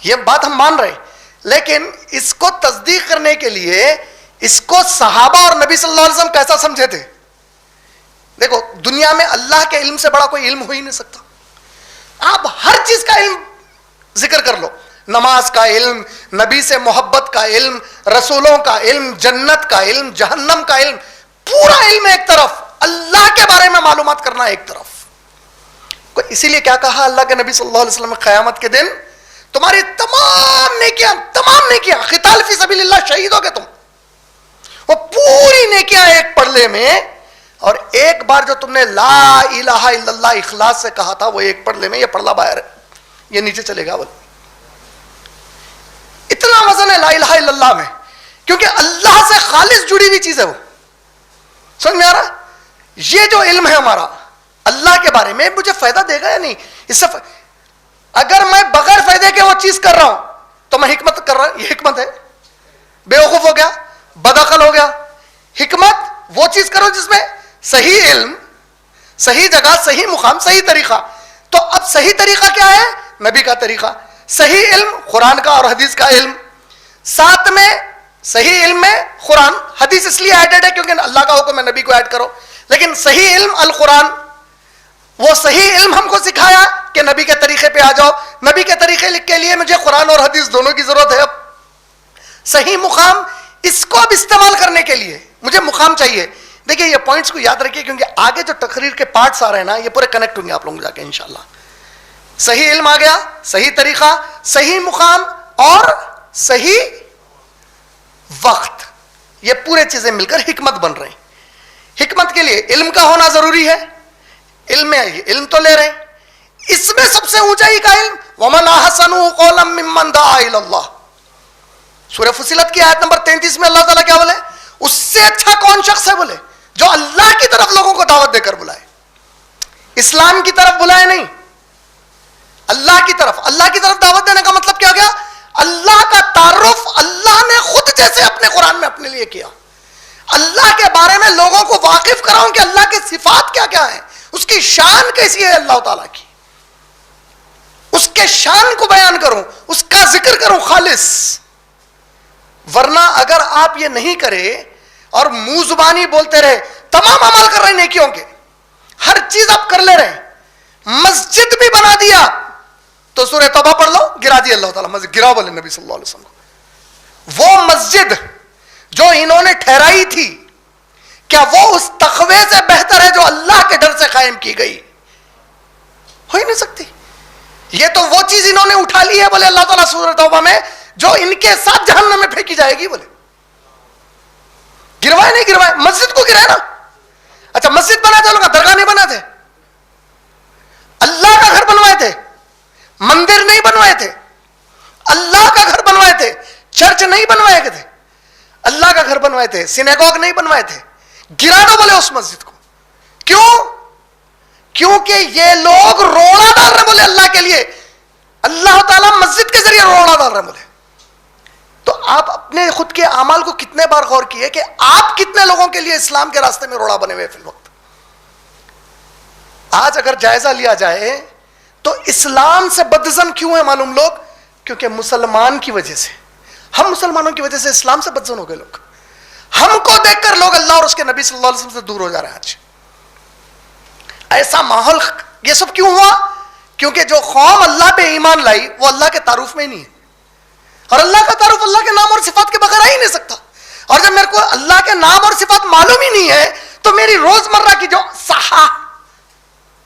[SPEAKER 1] یہ بات ہم مان رہے ہیں، لیکن اس کو تصدیق کرنے کے لیے اس کو صحابہ اور نبی صلی اللہ علیہ وسلم کیسا سمجھے تھے؟ دیکھو دنیا میں اللہ کے علم سے بڑا کوئی علم ہو ہی نہیں سکتا. آپ ہر چیز کا علم ذکر کر لو، نماز کا علم، نبی سے محبت کا علم، رسولوں کا علم، جنت کا علم، جہنم کا علم، پورا علم ایک طرف، اللہ کے بارے میں معلومات کرنا ایک طرف. اسی لیے کیا کہا اللہ کے نبی صلی اللہ علیہ وسلم، قیامت کے دن تمہاری تمام نیکیاں قتال فی سبیل اللہ، شہید ہو گئے تم، وہ پوری نیکیاں ایک پڑلے میں، اور ایک بار جو تم نے لا الہ الا اللہ اخلاص سے کہا تھا وہ ایک پڑلے میں، یہ پڑلا باہر ہے، یہ نیچے چلے گا. بول اتنا وزن ہے لا الہ الا اللہ میں، کیونکہ اللہ سے خالص جڑی ہوئی چیز ہے وہ. سمجھ میں آ رہا؟ یہ جو علم ہے ہمارا اللہ کے بارے میں، مجھے فائدہ دے گا یا نہیں؟ اس سے اگر میں بغیر فائدے کے وہ چیز کر رہا ہوں تو میں حکمت کر رہا ہوں، یہ حکمت ہے؟ بیوقوف ہو گیا، بدعقل ہو گیا. حکمت وہ چیز کرو جس میں صحیح علم، صحیح جگہ، صحیح مقام، صحیح طریقہ. تو اب صحیح طریقہ کیا ہے؟ نبی کا طریقہ. صحیح علم قرآن کا اور حدیث کا علم. ساتھ میں صحیح علم میں قرآن حدیث اس لیے ایڈڈ ہے کیونکہ اللہ کا حکم ہے نبی کو ایڈ کرو، لیکن صحیح علم القرآن، وہ صحیح علم ہم کو سکھایا کہ نبی کے طریقے پہ آ جاؤ. نبی کے طریقے کے لیے مجھے قرآن اور حدیث دونوں کی ضرورت ہے. اب صحیح مقام، اس کو اب استعمال کرنے کے لیے مجھے مقام چاہیے. دیکھیے یہ پوائنٹس کو یاد رکھیے کیونکہ آگے جو تقریر کے پارٹس آ رہے ہیں نا یہ پورے کنیکٹ ہوں گے آپ لوگوں جا کے انشاءاللہ. صحیح علم آ گیا، صحیح طریقہ، صحیح مقام اور صحیح وقت، یہ پورے چیزیں مل کر حکمت بن رہے ہیں. حکمت کے لیے علم کا ہونا ضروری ہے. علم میں علم تو لے رہے ہیں، اس میں سب سے اونچائی کا علم وَمَنْ أَحْسَنُ قَوْلًا مِّمَّنْ دَعَا إِلَى اللَّهِ. سورہ فصلت کی آیت نمبر 33 میں اللہ تعالیٰ کیا بولے؟ اس سے اچھا کون شخص ہے؟ بولے جو اللہ کی طرف لوگوں کو دعوت دے کر بلائے. اسلام کی طرف بلائے نہیں، اللہ کی طرف. اللہ کی طرف دعوت دینے کا مطلب کیا گیا؟ اللہ کا تعارف اللہ نے خود جیسے اپنے قرآن میں اپنے لیے کیا. اللہ کے بارے میں لوگوں کو واقف کراؤں کہ اللہ کے صفات کیا کیا ہیں، اس کی شان کیسی ہے اللہ تعالیٰ کی، اس کے شان کو بیان کروں، اس کا ذکر کروں خالص. ورنہ اگر آپ یہ نہیں کرے اور منہ زبانی بولتے رہے، تمام عمل کر رہے نیکیوں کے، ہر چیز آپ کر لے رہے، مسجد بھی بنا دیا تو سورہ توبہ پڑھ لو، گرا دی اللہ تعالیٰ مسجد، گرا بولے نبی صلی اللہ علیہ وسلم. وہ مسجد جو انہوں نے ٹھہرائی تھی کیا وہ اس تقوی سے بہتر ہے جو اللہ کے ڈر سے قائم کی گئی؟ ہو ہی نہیں سکتی. یہ تو وہ چیز انہوں نے اٹھا لی ہے بولے اللہ تعالیٰ سورہ توبہ میں جو ان کے ساتھ جہنم میں پھینکی جائے گی. بولے گروائے نہیں گروائے، مسجد کو گرائے نا. اچھا مسجد بنا تھے لوگ، درگاہ نہیں بنا تھے، اللہ کا گھر بنوائے تھے، مندر نہیں بنوائے تھے، اللہ کا گھر بنوائے تھے، چرچ نہیں بنوائے تھے، اللہ کا گھر بنوائے تھے، سینیگوگ نہیں بنوائے تھے. گرا دو بولے اس مسجد کو. کیوں؟ کیونکہ یہ لوگ روڑا ڈال رہے بولے اللہ کے لیے. اللہ تعالیٰ مسجد کے ذریعے روڑا ڈال رہے بولے. تو آپ اپنے خود کے اعمال کو کتنے بار غور کیے کہ آپ کتنے لوگوں کے لیے اسلام کے راستے میں روڑا بنے ہوئے فی الوقت. آج اگر جائزہ لیا جائے تو اسلام سے بدظن کیوں ہیں معلوم لوگ؟ کیونکہ مسلمان کی وجہ سے، ہم مسلمانوں کی وجہ سے اسلام سے بدظن ہو گئے لوگ. ہم کو دیکھ کر لوگ اللہ اور اس کے نبی صلی اللہ علیہ وسلم سے دور ہو جا رہے ہیں. آج ایسا ماحول یہ سب کیوں ہوا؟ کیونکہ جو قوم اللہ پہ ایمان لائی وہ اللہ کے تعارف میں ہی نہیں ہے، اور اللہ کا تعارف اللہ کے نام اور صفات کے بغیر آ ہی نہیں سکتا. اور جب میرے کو اللہ کے نام اور صفات معلوم ہی نہیں ہے تو میری روزمرہ کی جو صحا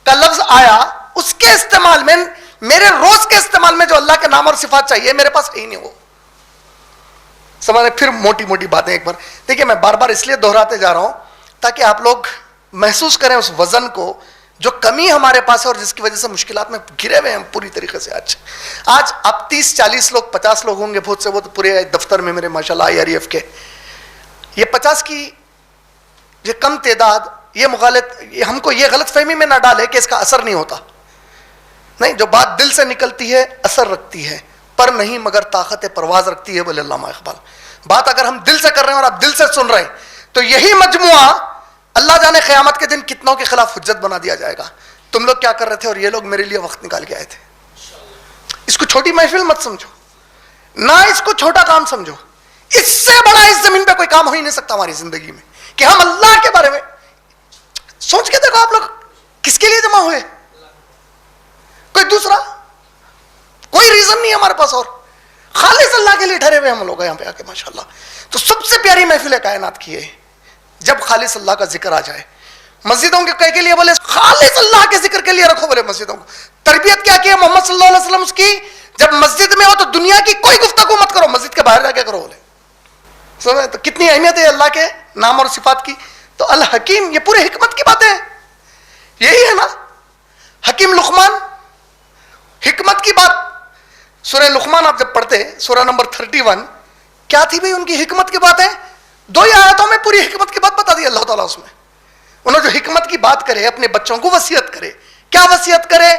[SPEAKER 1] کا لفظ آیا اس کے استعمال میں، میرے روز کے استعمال میں جو اللہ کے نام اور صفات چاہیے میرے پاس ہے ہی نہیں. وہ سمجھے؟ پھر موٹی موٹی باتیں ایک بار دیکھیے، میں بار بار اس لیے دہراتے جا رہا ہوں تاکہ آپ لوگ محسوس کریں اس وزن کو جو کمی ہمارے پاس ہے اور جس کی وجہ سے مشکلات میں گرے ہوئے ہیں پوری طریقے سے. آج آپ 30-40 لوگ 50 لوگ ہوں گے بہت سے، وہ تو پورے دفتر میں میرے ماشاءاللہ IREF کے، یہ 50 کی یہ کم تعداد، یہ ہم کو یہ غلط فہمی میں نہ ڈالے کہ اس کا اثر نہیں ہوتا. نہیں، جو بات دل سے نکلتی ہے اثر رکھتی ہے، پر نہیں مگر طاقت پرواز رکھتی ہے بولے علامہ اقبال. بات اگر ہم دل سے کر رہے ہیں اور آپ دل سے سن رہے ہیں تو یہی مجموعہ اللہ جانے قیامت کے دن کتنوں کے خلاف حجت بنا دیا جائے گا. تم لوگ کیا کر رہے تھے اور یہ لوگ میرے لیے وقت نکال کے آئے تھے. اس کو چھوٹی محفل مت سمجھو، نہ اس کو چھوٹا کام سمجھو. اس سے بڑا اس زمین پہ کوئی کام ہو ہی نہیں سکتا ہماری زندگی میں کہ ہم اللہ کے بارے میں سوچ کے دیکھو. آپ لوگ کس کے لیے جمع ہوئے؟ کوئی دوسرا کوئی ریزن نہیں ہمارے پاس, اور خالص اللہ کے لیے ٹھہرے ہوئے ہم لوگ یہاں پہ آ کے ماشاءاللہ. تو سب سے پیاری محفل کائنات کی ہے جب خالص اللہ کا ذکر آ جائے. مسجدوں کے لیے بولے خالص اللہ کے ذکر کے لیے رکھو, بولے مسجدوں کو. تربیت کیا کی ہے محمد صلی اللہ علیہ وسلم اس کی, جب مسجد میں ہو تو دنیا کی کوئی گفتگو مت کرو, مسجد کے باہر جا کے کرو. بولے سمجھ تو کتنی اہمیت ہے اللہ کے نام اور صفات کی. تو الحکیم یہ پورے حکمت کی باتیں ہیں, یہی ہے نا حکیم لقمان, حکمت کی بات. سورہ لقمان آپ جب پڑھتے سورہ نمبر 31, کیا تھی بھئی ان کی حکمت کی باتیں؟ 2 آیتوں میں پوری حکمت کی بات بتا دی اللہ تعالیٰ. اس میں انہوں جو حکمت کی بات کرے, اپنے بچوں کو وصیت کرے. کیا وصیت کرے؟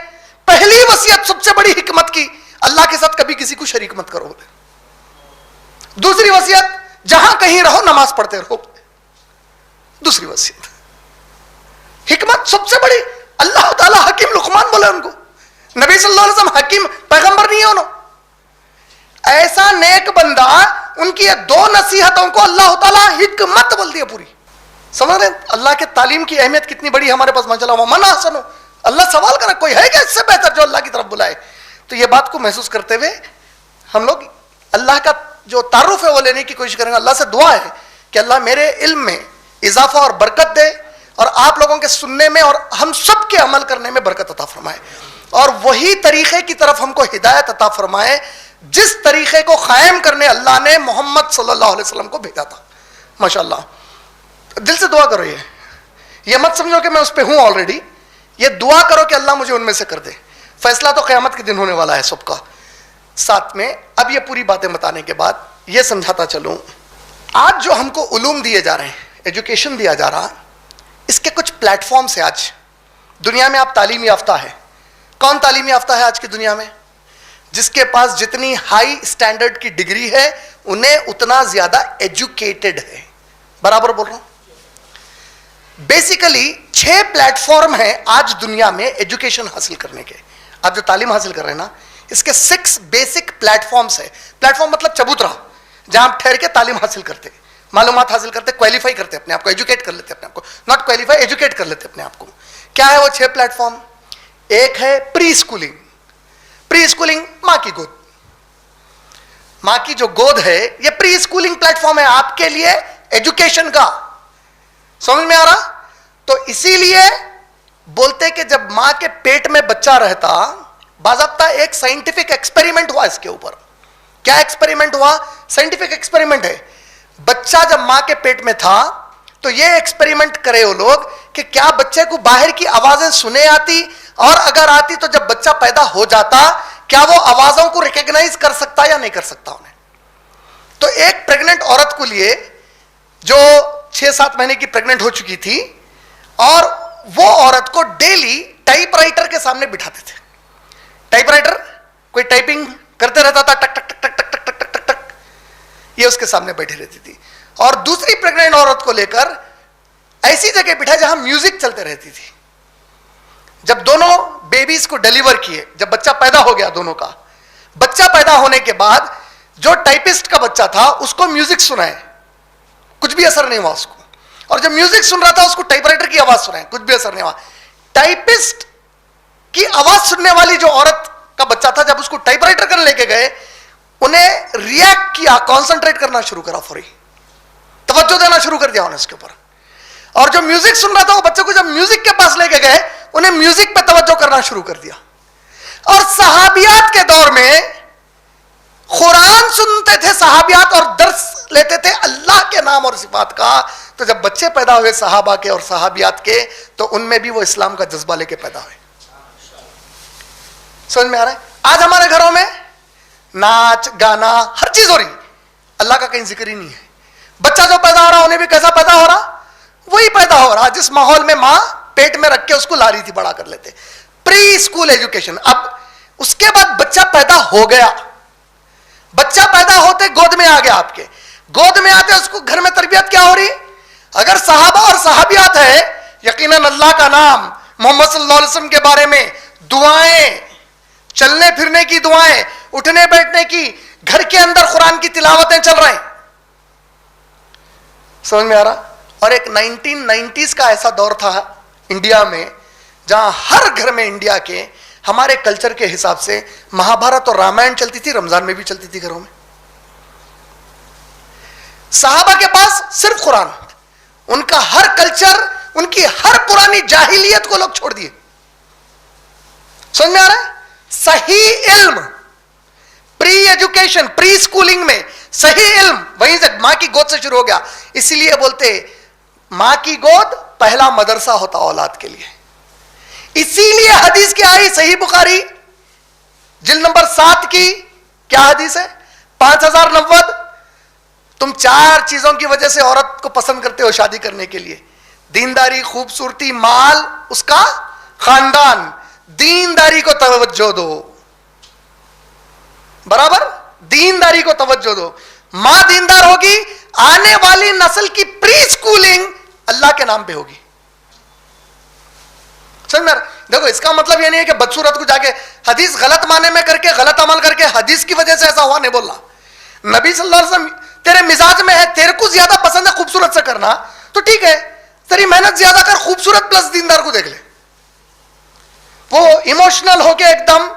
[SPEAKER 1] پہلی وصیت سب سے بڑی حکمت کی, اللہ کے ساتھ کبھی کسی کو شریک مت کرو. دوسری وصیت, جہاں کہیں رہو نماز پڑھتے رہو. دوسری وصیت حکمت سب سے بڑی. اللہ تعالیٰ حکیم لقمان بولے ان کو. نبی صلی اللہ علیہ وسلم حکیم پیغمبر نہیں ہے انہوں. ایسا نیک بندہ, ان کی 2 نصیحتوں کو اللہ تعالیٰ حکمت بول دیا پوری. سمجھ رہے اللہ کے تعلیم کی اہمیت کتنی بڑی ہمارے پاس ماشاءاللہ. ومن احسن, اللہ سوال کرا کوئی ہے کیا اس سے بہتر جو اللہ کی طرف بلائے. تو یہ بات کو محسوس کرتے ہوئے ہم لوگ اللہ کا جو تعارف ہے وہ لینے کی کوشش کریں گے. اللہ سے دعا ہے کہ اللہ میرے علم میں اضافہ اور برکت دے, اور آپ لوگوں کے سننے میں اور ہم سب کے عمل کرنے میں برکت عطا فرمائے, اور وہی طریقے کی طرف ہم کو ہدایت عطا فرمائے جس طریقے کو قائم کرنے اللہ نے محمد صلی اللہ علیہ وسلم کو بھیجا تھا. ماشاءاللہ دل سے دعا کرو. یہ مت سمجھو کہ میں اس پہ ہوں آلریڈی, یہ دعا کرو کہ اللہ مجھے ان میں سے کر دے. فیصلہ تو قیامت کے دن ہونے والا ہے سب کا. ساتھ میں اب یہ پوری باتیں بتانے کے بعد یہ سمجھاتا چلوں, آج جو ہم کو علوم دیے جا رہے ہیں, ایجوکیشن دیا جا رہا, اس کے کچھ پلیٹ فارمز ہیں. آج دنیا میں آپ تعلیم یافتہ ہے. کون تعلیم یافتہ ہے آج کی دنیا میں؟ جس کے پاس جتنی ہائی اسٹینڈرڈ کی ڈگری ہے انہیں اتنا زیادہ ایجوکیٹڈ ہے. برابر بول رہا ہوں؟ بیسیکلی 6 پلیٹ فارم ہیں آج دنیا میں ایجوکیشن حاصل کرنے کے. آپ جو تعلیم حاصل کر رہے ہیں نا, اس کے 6 بیسک پلیٹ فارمز ہیں. پلیٹ فارم مطلب چبوترا, جہاں آپ ٹھہر کے تعلیم حاصل کرتے, معلومات حاصل کرتے, کوالیفائی کرتے اپنے آپ کو, ایجوکیٹ کر لیتے اپنے آپ کو. ناٹ کوالیفائی, ایجوکیٹ کر لیتے اپنے آپ کو. کیا ہے وہ 6 پلیٹ فارم؟ ایک ہے پری اسکولنگ. پری اسکولنگ ماں کی گود, ماں کی جو گود ہے, یہ پری اسکولنگ پلیٹ فارم ہے آپ کے لیے ایجوکیشن کا. سمجھ میں آ رہا؟ تو اسی لیے بولتے کہ جب ماں کے پیٹ میں بچہ رہتا, باضابطہ ایک سائنٹیفک ایکسپیریمنٹ ہوا اس کے اوپر. کیا ایکسپیریمنٹ ہوا؟ سائنٹیفک ایکسپیریمنٹ ہے. بچہ جب ماں کے پیٹ میں تھا تو یہ ایکسپیریمنٹ کرے وہ لوگ کہ کیا بچے کو باہر کی آوازیں سنے آتی, اور اگر آتی تو جب بچہ پیدا ہو جاتا کیا وہ آوازوں کو ریکگنائز کر سکتا یا نہیں کر سکتا انہیں. تو ایک پریگننٹ عورت کو لیے جو 6-7 مہینے کی پریگننٹ ہو چکی تھی, اور وہ عورت کو ڈیلی ٹائپ رائٹر کے سامنے بٹھاتے تھے. ٹائپ رائٹر کوئی ٹائپنگ کرتے رہتا تھا, ٹک ٹک ٹک ٹک ٹک ٹک ٹک ٹک ٹک, یہ اس کے سامنے بیٹھی رہتی تھی. اور دوسری پریگننٹ عورت کو لے کر ایسی جگہ بٹھا جہاں میوزک چلتے رہتی تھی. جب دونوں بیبیز کو ڈیلیور کیے, جب بچہ پیدا ہو گیا دونوں کا, بچہ پیدا ہونے کے بعد جو ٹائپسٹ کا بچہ تھا اس کو میوزک سنائے, کچھ بھی اثر نہیں ہوا اس کو. اور جب میوزک سن رہا تھا اس کو ٹائپ رائٹر کی آواز سنائے, کچھ بھی اثر نہیں ہوا. ٹائپسٹ کی آواز سننے والی جو عورت کا بچہ تھا, جب اس کو ٹائپ رائٹر کر لے کے گئے, انہیں ریئیکٹ کیا, کانسنٹریٹ کرنا شروع کرا, فوری توجہ دینا شروع کر دیا انہیں اس کے اوپر. اور جو میوزک سن رہا تھا وہ بچے کو جب میوزک کے پاس لے کے گئے, انہیں میوزک پہ توجہ کرنا شروع کر دیا. اور صحابیات کے دور میں قرآن سنتے تھے صحابیات, اور درس لیتے تھے اللہ کے نام اور صفات کا. تو جب بچے پیدا ہوئے صحابہ کے اور صحابیات کے, تو ان میں بھی وہ اسلام کا جذبہ لے کے پیدا ہوئے. سمجھ میں آ رہا ہے؟ آج ہمارے گھروں میں ناچ گانا ہر چیز ہو رہی, اللہ کا کہیں ذکر ہی نہیں ہے. بچہ جو پیدا ہو رہا انہیں بھی کیسا پیدا ہو رہا, وہی پیدا ہو رہا جس ماحول میں ماں پیٹ میں رکھ کے اس کو لا رہی تھی, بڑا کر لیتے. Preschool education. اب اس کے بعد بچہ پیدا ہو گیا, بچہ پیدا ہوتے گود میں آ گیا, آپ کے گود میں آتے اس کو گھر میں تربیت کیا ہو رہی؟ اگر صحابہ اور صحابیات ہے, یقیناً اللہ کا نام, محمد صلی اللہ علیہ وسلم کے بارے میں دعائیں, چلنے پھرنے کی دعائیں, اٹھنے بیٹھنے کی, گھر کے اندر قرآن کی تلاوتیں چل رہے ہیں. سمجھ میں آ رہا؟ اور ایک 1990s کا ایسا دور تھا انڈیا میں جہاں ہر گھر میں انڈیا کے ہمارے کلچر کے حساب سے مہابھارت اور رامائن چلتی تھی، رمضان میں بھی چلتی تھی گھروں میں. صحابہ کے پاس صرف قرآن، ان کا ہر کلچر، ان کی ہر پرانی جاہلیت کو لوگ چھوڑ دیے. سمجھ میں آ رہا ہے؟ صحیح علم، پری ایجوکیشن، پری اسکولنگ میں صحیح علم وہیں سے ماں کی گود سے شروع ہو گیا. اسی لیے بولتے ماں کی گود پہلا مدرسہ ہوتا اولاد کے لیے. اسی لیے حدیث کی آئی صحیح بخاری جلد نمبر 7 کی کیا حدیث ہے؟ 5090. تم 4 چیزوں کی وجہ سے عورت کو پسند کرتے ہو شادی کرنے کے لیے: دینداری، خوبصورتی، مال، اس کا خاندان. دینداری کو توجہ دو، برابر دینداری کو توجہ دو. ماں دیندار ہوگی، آنے والی نسل کی پری اسکولنگ اللہ کے نام پہ ہوگی. دیکھو اس کا مطلب یہ نہیں ہے کہ بدصورت کو جا کے حدیث غلط معنی میں کر کے غلط عمل کر کے حدیث کی وجہ سے ایسا ہوا نہیں بولنا. نبی صلی اللہ علیہ وسلم تیرے مزاج میں ہے، تیرے کو زیادہ پسند ہے خوبصورت سے کرنا تو ٹھیک ہے، تیری محنت زیادہ کر، خوبصورت پلس دیندار کو دیکھ لے. وہ ایموشنل ہو کے ایک دم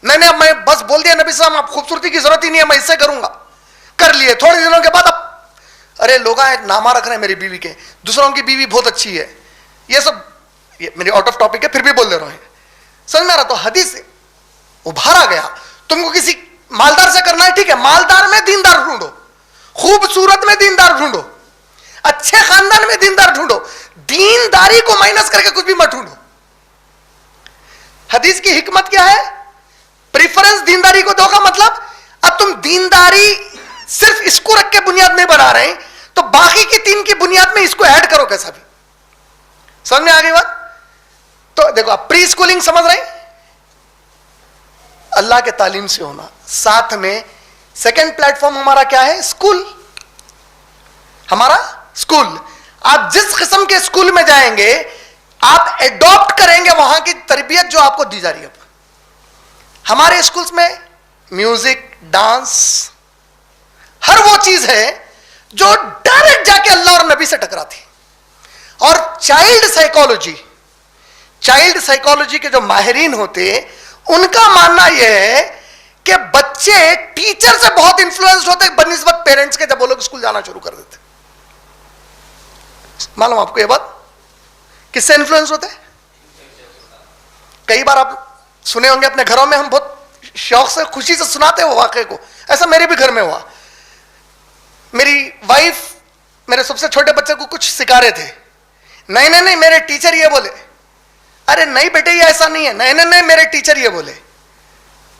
[SPEAKER 1] نہیں اب میں بس بول دیا نبی صلی اللہ علیہ وسلم اب خوبصورتی کی ضرورت ہی نہیں ہے، میں اس سے کروں گا، کر لیے. تھوڑے دنوں کے بعد اب ارے لوگ نامہ رکھ رہے ہیں میری بیوی کے، دوسروں کی بیوی بہت اچھی ہے. یہ سب میری آؤٹ آف ٹاپک ہے پھر بھی بول دے رہا ہوں. سمجھ میں آ رہا؟ تو حدیث سے ابھارا گیا. تم کو کسی مالدار سے کرنا ہے ٹھیک ہے، مالدار میں دیندار ڈھونڈو، خوبصورت میں دیندار ڈھونڈو، اچھے خاندان میں دیندار ڈھونڈو، دینداری کو مائنس کر کے کچھ بھی مت ڈھونڈو. حدیث کی حکمت کیا ہے؟ پریفرنس دینداری کو دو کا مطلب اب تم دینداری صرف اس کو رکھ کے بنیاد نہیں بنا رہے تو باقی کی 3 کی بنیاد میں اس کو ایڈ کرو کیسا بھی. سمجھ میں آ گئی بات؟ تو دیکھو آپ پری اسکولنگ سمجھ رہے ہیں، اللہ کے تعلیم سے ہونا. ساتھ میں سیکنڈ پلیٹ فارم ہمارا کیا ہے؟ اسکول. ہمارا اسکول. آپ جس قسم کے اسکول میں جائیں گے آپ ایڈاپٹ کریں گے وہاں کی تربیت جو آپ کو دی جا رہی ہے. ہمارے اسکولس میں میوزک، ڈانس، ہر وہ چیز ہے جو ڈائریکٹ جا کے اللہ اور نبی سے ٹکراتی. اور چائلڈ سائیکالوجی کے جو ماہرین ہوتے ان کا ماننا یہ ہے کہ بچے ٹیچر سے بہت انفلوئنسڈ ہوتے بنسبت پیرنٹس کے جب وہ لوگ اسکول جانا شروع کر دیتے. معلوم آپ کو یہ بات؟ کس سے انفلوئنس ہوتے؟ کئی بار آپ سنے ہوں گے اپنے گھروں میں ہم بہت شوق سے خوشی سے سناتے ہیں وہ واقعے کو. ایسا میرے بھی گھر میں ہوا. میری وائف میرے سب سے چھوٹے بچے کو کچھ سکھا رہے تھے. نہیں میرے ٹیچر یہ بولے. ارے نہیں بیٹے یہ ایسا نہیں ہے. نہیں میرے ٹیچر یہ بولے.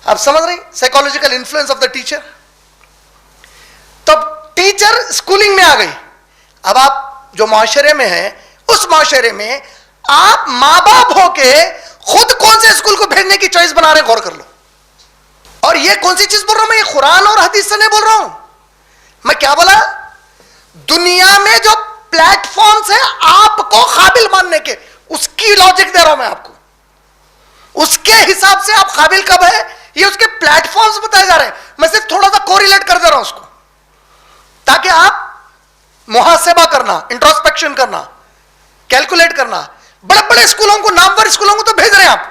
[SPEAKER 1] آپ سمجھ رہے ہیں psychological influence of the teacher. تب ٹیچر اسکولنگ میں آ گئی. اب آپ جو معاشرے میں ہیں اس معاشرے میں آپ ماں باپ ہو کے خود کون سے اسکول کو بھیجنے کی چوائس بنا رہے ہیں غور کر لو. اور یہ کون سی چیز بول رہا ہوں میں؟ یہ قرآن اور حدیث سے نہیں بول رہا ہوں. میں کیا بولا؟ دنیا میں جو پلیٹ فارمز ہیں آپ کو قابل ماننے کے اس کی لاجک دے رہا ہوں میں آپ کو. اس کے حساب سے آپ قابل کب ہے یہ اس کے پلیٹ فارمز بتائے جا رہے ہیں. میں صرف تھوڑا سا کوریلیٹ کر دے رہا ہوں اس کو تاکہ آپ محاسبہ کرنا، انٹروسپیکشن کرنا، کیلکولیٹ کرنا. بڑے بڑے اسکولوں کو، نامور اسکولوں کو تو بھیج رہے ہیں آپ.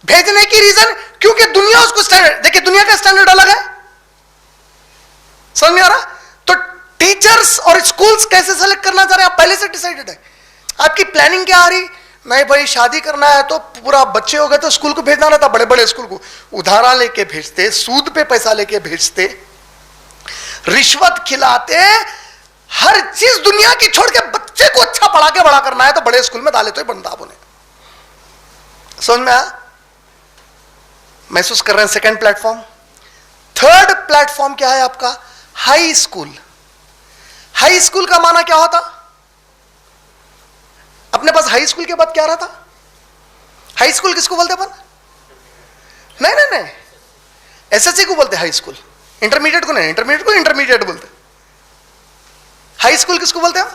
[SPEAKER 1] بھیجنے کی ریزن کیونکہ دنیا اس کو اسٹینڈرڈ، دیکھیے دنیا کا اسٹینڈرڈ الگ ہے. سمجھ میں آ رہا؟ تو ٹیچرز اور اسکولز کیسے سلیکٹ کرنا چاہ رہے ہیں آپ پہلے سے ڈیسائیڈڈ ہے. آپ کی پلاننگ کیا آ رہی؟ نہیں بھائی شادی کرنا ہے تو پورا بچے ہو گئے تو اسکول کو بھیجنا رہتا. بڑے بڑے اسکول کو ادھارا لے کے بھیجتے، سود پہ پیسہ لے کے بھیجتے، رشوت کھلاتے، ہر چیز دنیا کی چھوڑ کے بچے کو اچھا پڑھا کے بڑا کرنا ہے تو بڑے اسکول میں ڈالے تو بنتا آپ انہیں. سمجھ میں آیا؟ محسوس کر رہے ہیں second plate form. Third plate form کیا ہے آپ کا؟ High school. ہائی اسکول کا معنی کیا ہوتا؟ اپنے پاس ہائی اسکول کے بعد کیا رہا تھا؟ ہائی اسکول کس کو بولتے اپن؟ نہیں ایس ایس سی کو بولتے ہائی اسکول. انٹرمیڈیٹ کو نہیں، انٹرمیڈیٹ کو انٹرمیڈیٹ بولتے. ہائی اسکول کس کو بولتے ہیں؟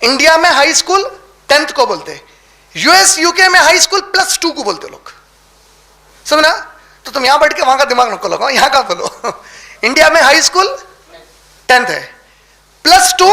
[SPEAKER 1] انڈیا میں ہائی اسکول 10th کو بولتے. یو ایس یو کے میں ہائی اسکول +2 کو بولتے لوگ. سمجھنا؟ تو تم یہاں بیٹھ کے وہاں کا دماغ نہ لگاؤ، یہاں کا بولو. انڈیا میں ہائی اسکول 10th ہے، +2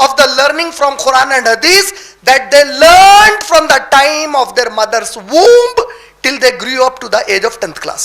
[SPEAKER 1] of the learning from Quran and Hadith that they learned from the time of their mother's womb till they grew up to the age of 10th class.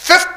[SPEAKER 1] 5th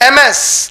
[SPEAKER 1] MS,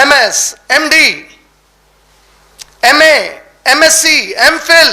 [SPEAKER 1] MS, MD, MA, MSc, MPhil,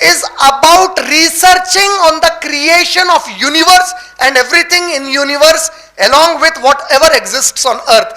[SPEAKER 1] is about researching on the creation of universe and everything in universe along with whatever exists on earth।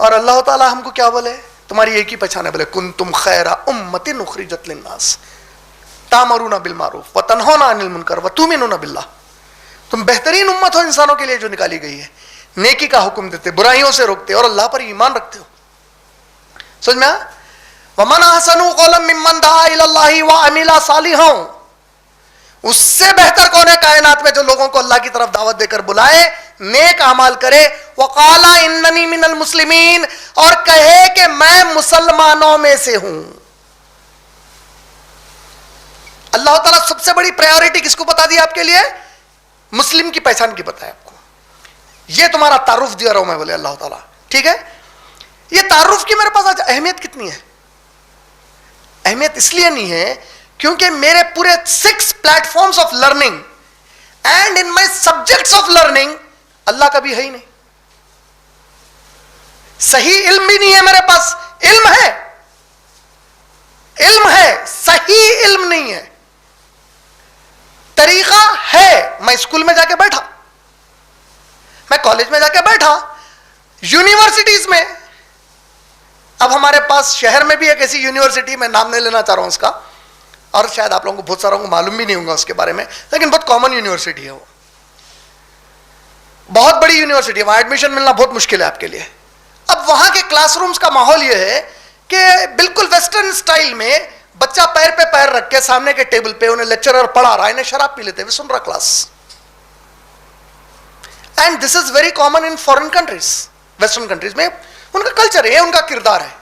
[SPEAKER 1] اور اللہ تعالیٰ ہم کو کیا بولے؟ تمہاری ایک ہی پہچان ہے، بولے کنتم خیر امۃ اخرجت للناس تامرون بالمعروف وتنہون عن المنکر وتؤمنون باللہ. تم بہترین امت ہو انسانوں کے لیے جو نکالی گئی ہے، نیکی کا حکم دیتے، برائیوں سے روکتے اور اللہ پر ایمان رکھتے ہو. سمجھ میں؟ ومن احسن قولا ممن دعا الی اللہ وعمل صالحا. اس سے بہتر کون ہے کائنات میں جو لوگوں کو اللہ کی طرف دعوت دے کر بلائے، نیک اعمال کرے. وقال اننی من المسلمین، اور کہے کہ میں مسلمانوں میں سے ہوں. اللہ تعالیٰ سب سے بڑی پرائیورٹی کس کو بتا دی آپ کے لیے؟ مسلم کی پہچان کی بتایا آپ کو. یہ تمہارا تعارف دیا رہا ہوں میں، بولے اللہ تعالیٰ. ٹھیک ہے، یہ تعارف کی میرے پاس آج اہمیت کتنی ہے؟ اہمیت اس لیے نہیں ہے کیونکہ میرے پورے 6 platforms of learning and in my subjects of learning اللہ کا بھی ہے ہی نہیں. صحیح علم بھی نہیں ہے میرے پاس. علم ہے، علم ہے، صحیح علم نہیں ہے. طریقہ ہے، میں اسکول میں جا کے بیٹھا، میں کالج میں جا کے بیٹھا، یونیورسٹیز میں. اب ہمارے پاس شہر میں بھی ایک ایسی یونیورسٹی، میں نام نہیں لینا چاہ رہا ہوں اس کا، اور شاید آپ لوگوں کو بہت ساروں کو معلوم بھی نہیں ہوگا اس کے بارے میں، لیکن بہت کامن یونیورسٹی ہے وہ، بہت بڑی یونیورسٹی ہے، وہاں ایڈمیشن ملنا بہت مشکل ہے آپ کے لیے. اب وہاں کے کلاس رومز کا ماحول یہ ہے کہ بالکل ویسٹرن سٹائل میں بچہ پیر پہ پیر رکھ کے سامنے کے ٹیبل پہ انہیں لیکچرر پڑھا رہا ہے، انہیں شراب پی لیتے ہوئے سن رہا class. And this is very common in foreign countries. Western countries میں ان کا کلچر ہے، ان کا کردار ہے،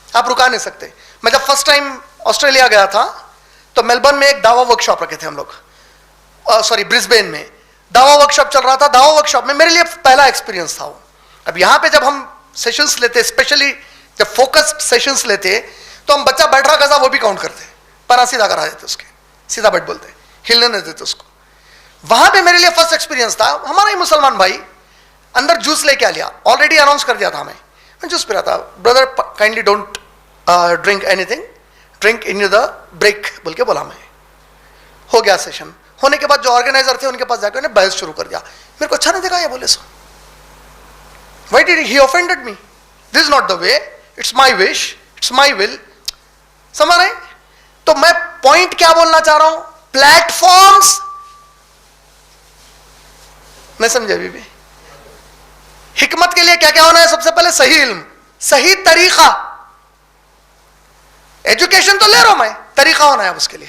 [SPEAKER 1] آپ رکا نہیں سکتے. میں جب فرسٹ ٹائم آسٹریلیا گیا تھا تو میلبرن میں ایک دعوی ورک شاپ رکھے تھے ہم لوگ، برسبین میں دعوی ورک شاپ چل رہا تھا. دعوی ورک شاپ میں میرے لیے پہلا ایکسپیرینس تھا وہ. اب یہاں پہ جب ہم سیشنز لیتے، اسپیشلی جب فوکسڈ سیشنز لیتے، تو ہم بچہ بیٹھ رہا کیسا وہ بھی کاؤنٹ کرتے، پرا سیدھا کرا دیتے اس کے، سیدھا بیٹھ بولتے، ہلنے نہیں دیتے اس کو. وہاں پہ میرے لیے فرسٹ ایکسپیرینس تھا. ہمارا ہی مسلمان بھائی اندر جوس لے کے آ لیا، آلریڈی اناؤنس کر دیا تھا ہمیں. میں جوس پی رہا تھا. Brother kindly don't drink any thing, drink in the break بول کے بولا. میں ہو گیا سیشن. ہونے کے بعد جو آرگنائزر تھے ان کے پاس جا کے انہیں بحث شروع کر دیا. میرے کو اچھا نہیں دیکھا یہ بولے so. Why did he offended me? This is not the way. It's my wish. It's my will. سمجھ رہے ہیں؟ تو میں پوائنٹ کیا بولنا چاہ رہا ہوں؟ پلیٹ فارمز نہیں سمجھے ابھی بھی. حکمت کے لیے کیا کیا ہونا ہے؟ سب سے پہلے صحیح علم، صحیح طریقہ. ایجوکیشن تو لے رہا ہوں میں، طریقہ ہونا ہے اس کے لیے.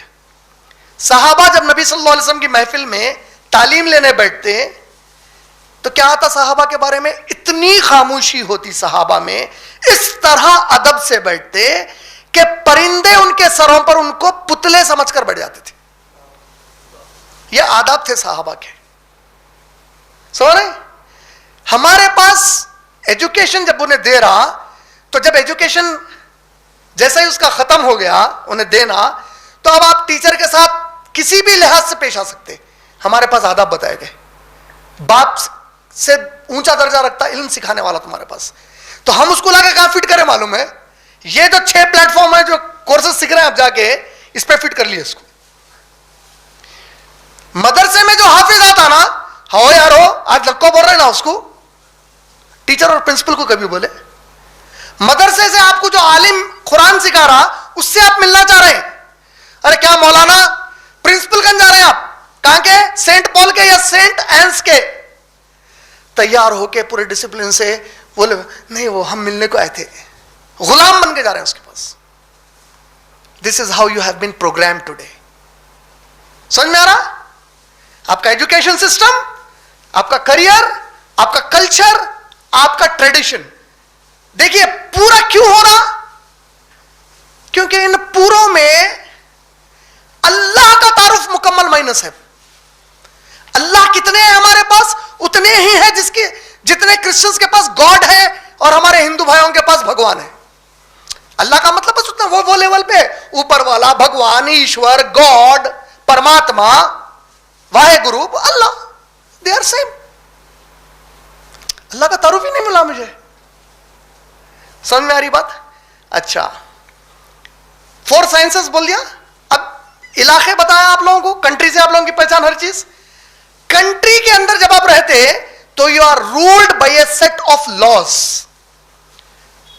[SPEAKER 1] صحابہ جب نبی صلی اللہ علیہ وسلم کی محفل میں تعلیم لینے بیٹھتے تو کیا آتا صحابہ کے بارے میں؟ اتنی خاموشی ہوتی صحابہ میں، اس طرح ادب سے بیٹھتے کہ پرندے ان کے سروں پر ان کو پتلے سمجھ کر بیٹھ جاتے تھے. یہ آداب تھے صحابہ کے. سمجھ رہے؟ ہمارے پاس ایجوکیشن جب انہیں دے رہا، تو جب ایجوکیشن جیسا ہی اس کا ختم ہو گیا انہیں دینا، تو اب آپ ٹیچر کے ساتھ کسی بھی لحاظ سے پیش آ سکتے. ہمارے پاس آداب بتائے گئے. باپ سے اونچا درجہ رکھتا علم سکھانے والا تمہارے پاس، تو ہم اس کو لا کے کہاں فٹ کریں؟ معلوم ہے یہ جو 6 پلیٹ فارم ہے جو کورسز سیکھ رہے ہیں آپ جا کے، اس پہ فٹ کر لیے اس کو. مدرسے میں جو حافظ آتا نا، ہو یارو آج لکو بول رہے نا اس کو، ٹیچر اور پرنسپل کو کبھی بولے. مدرسے سے آپ کو جو عالم قرآن سکھا رہا، اس سے آپ ملنا چاہ رہے ہیں. ارے کیا مولانا پرنسپل گنج جا رہے ہیں آپ؟ کہاں کے؟ سینٹ پال کے یا سینٹ اینس کے. تیار ہو کے پورے ڈسپلن سے بولے نہیں وہ ہم ملنے کو آئے تھے. غلام بن کے جا رہے ہیں اس کے پاس. This is how you have been program today. سمجھ میں آ رہا؟ آپ کا ایجوکیشن سسٹم، آپ کا کریئر، آپ کا کلچر، آپ کا ٹریڈیشن. دیکھیے پورا کیوں ہو رہا؟ کیونکہ ان پوروں میں اللہ کا تعارف مکمل مائنس ہے. اللہ کتنے ہیں ہمارے پاس؟ اتنے ہی ہیں جتنے کرسچنز کے پاس گاڈ ہے اور ہمارے ہندو بھائیوں کے پاس بھگوان ہے. اللہ کا مطلب بس اتنا، وہ لیول پہ اوپر والا بھگوان، ایشور، گاڈ، پرماتما، واحد گرو، اللہ، دے آر سیم. اللہ کا تعارف ہی نہیں ملا مجھے. سمجھ میں آ رہی بات؟ اچھا 4 سائنسز بول دیا. اب علاقے بتایا آپ لوگوں کو، کنٹری سے آپ لوگوں کی پہچان ہر چیز. کنٹری کے اندر جب آپ رہتے تو you are ruled by a set of laws.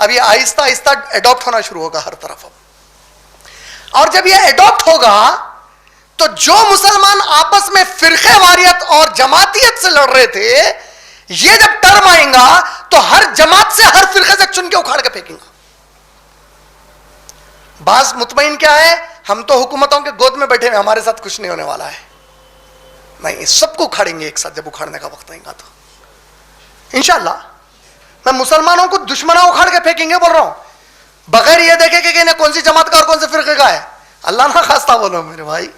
[SPEAKER 1] اب یہ آہستہ آہستہ ایڈاپٹ ہونا شروع ہوگا ہر طرف. اور جب یہ ایڈاپٹ ہوگا تو جو مسلمان آپس میں فرقے واریت اور جماعتیت سے لڑ رہے تھے، یہ جب ٹرم آئیں گا تو ہر جماعت سے ہر فرقے سے چن کے اکھاڑ کے پھینکیں گا. بعض مطمئن کیا ہے، ہم تو حکومتوں کے گود میں بیٹھے ہوئے، ہمارے ساتھ کچھ نہیں ہونے والا ہے. نہیں، سب کو اکھاڑیں گے ایک ساتھ جب اکھاڑنے کا وقت آئے گا تو انشاءاللہ. میں مسلمانوں کو دشمنوں اکھاڑ کے پھینکیں گے بول رہا ہوں، بغیر یہ دیکھے کہ انہیں کون سی جماعت کا اور کون سے فرقے کا ہے. اللہ نہ خواستہ بولو میرے بھائی،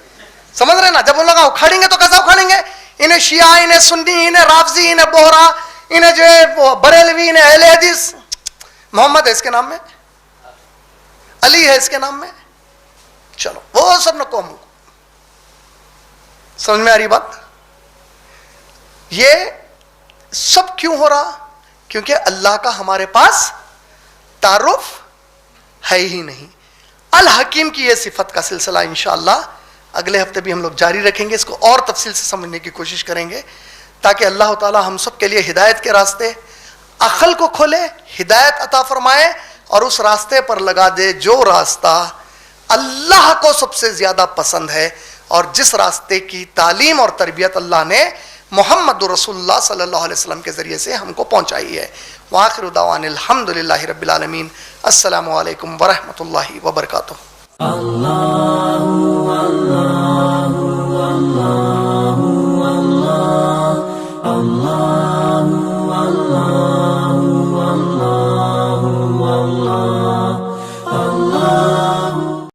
[SPEAKER 1] سمجھ رہے نا؟ جب ان لوگ اکھاڑیں گے تو کیسا اکھاڑیں گے؟ انہیں شیعہ، انہیں سنی، انہیں رافضی، انہیں بوہرا، انہیں جو ہے بریلوی، انہیں اہل حدیث. محمد ہے اس کے نام میں، علی ہے اس کے نام میں، چلو وہ سب نہ قوم. سمجھ میں آ رہی بات؟ یہ سب کیوں ہو رہا؟ کیونکہ اللہ کا ہمارے پاس تعارف ہے ہی نہیں. الحکیم کی یہ صفت کا سلسلہ انشاءاللہ اگلے ہفتے بھی ہم لوگ جاری رکھیں گے. اس کو اور تفصیل سے سمجھنے کی کوشش کریں گے تاکہ اللہ تعالی ہم سب کے لیے ہدایت کے راستے، عقل کو کھولے، ہدایت عطا فرمائے اور اس راستے پر لگا دے جو راستہ اللہ کو سب سے زیادہ پسند ہے اور جس راستے کی تعلیم اور تربیت اللہ نے محمد رسول اللہ صلی اللہ علیہ وسلم کے ذریعے سے ہم کو پہنچائی ہے. وآخر دعوانا الحمدللہ رب العالمین. السلام علیکم ورحمۃ اللہ وبرکاتہ.
[SPEAKER 5] اللہ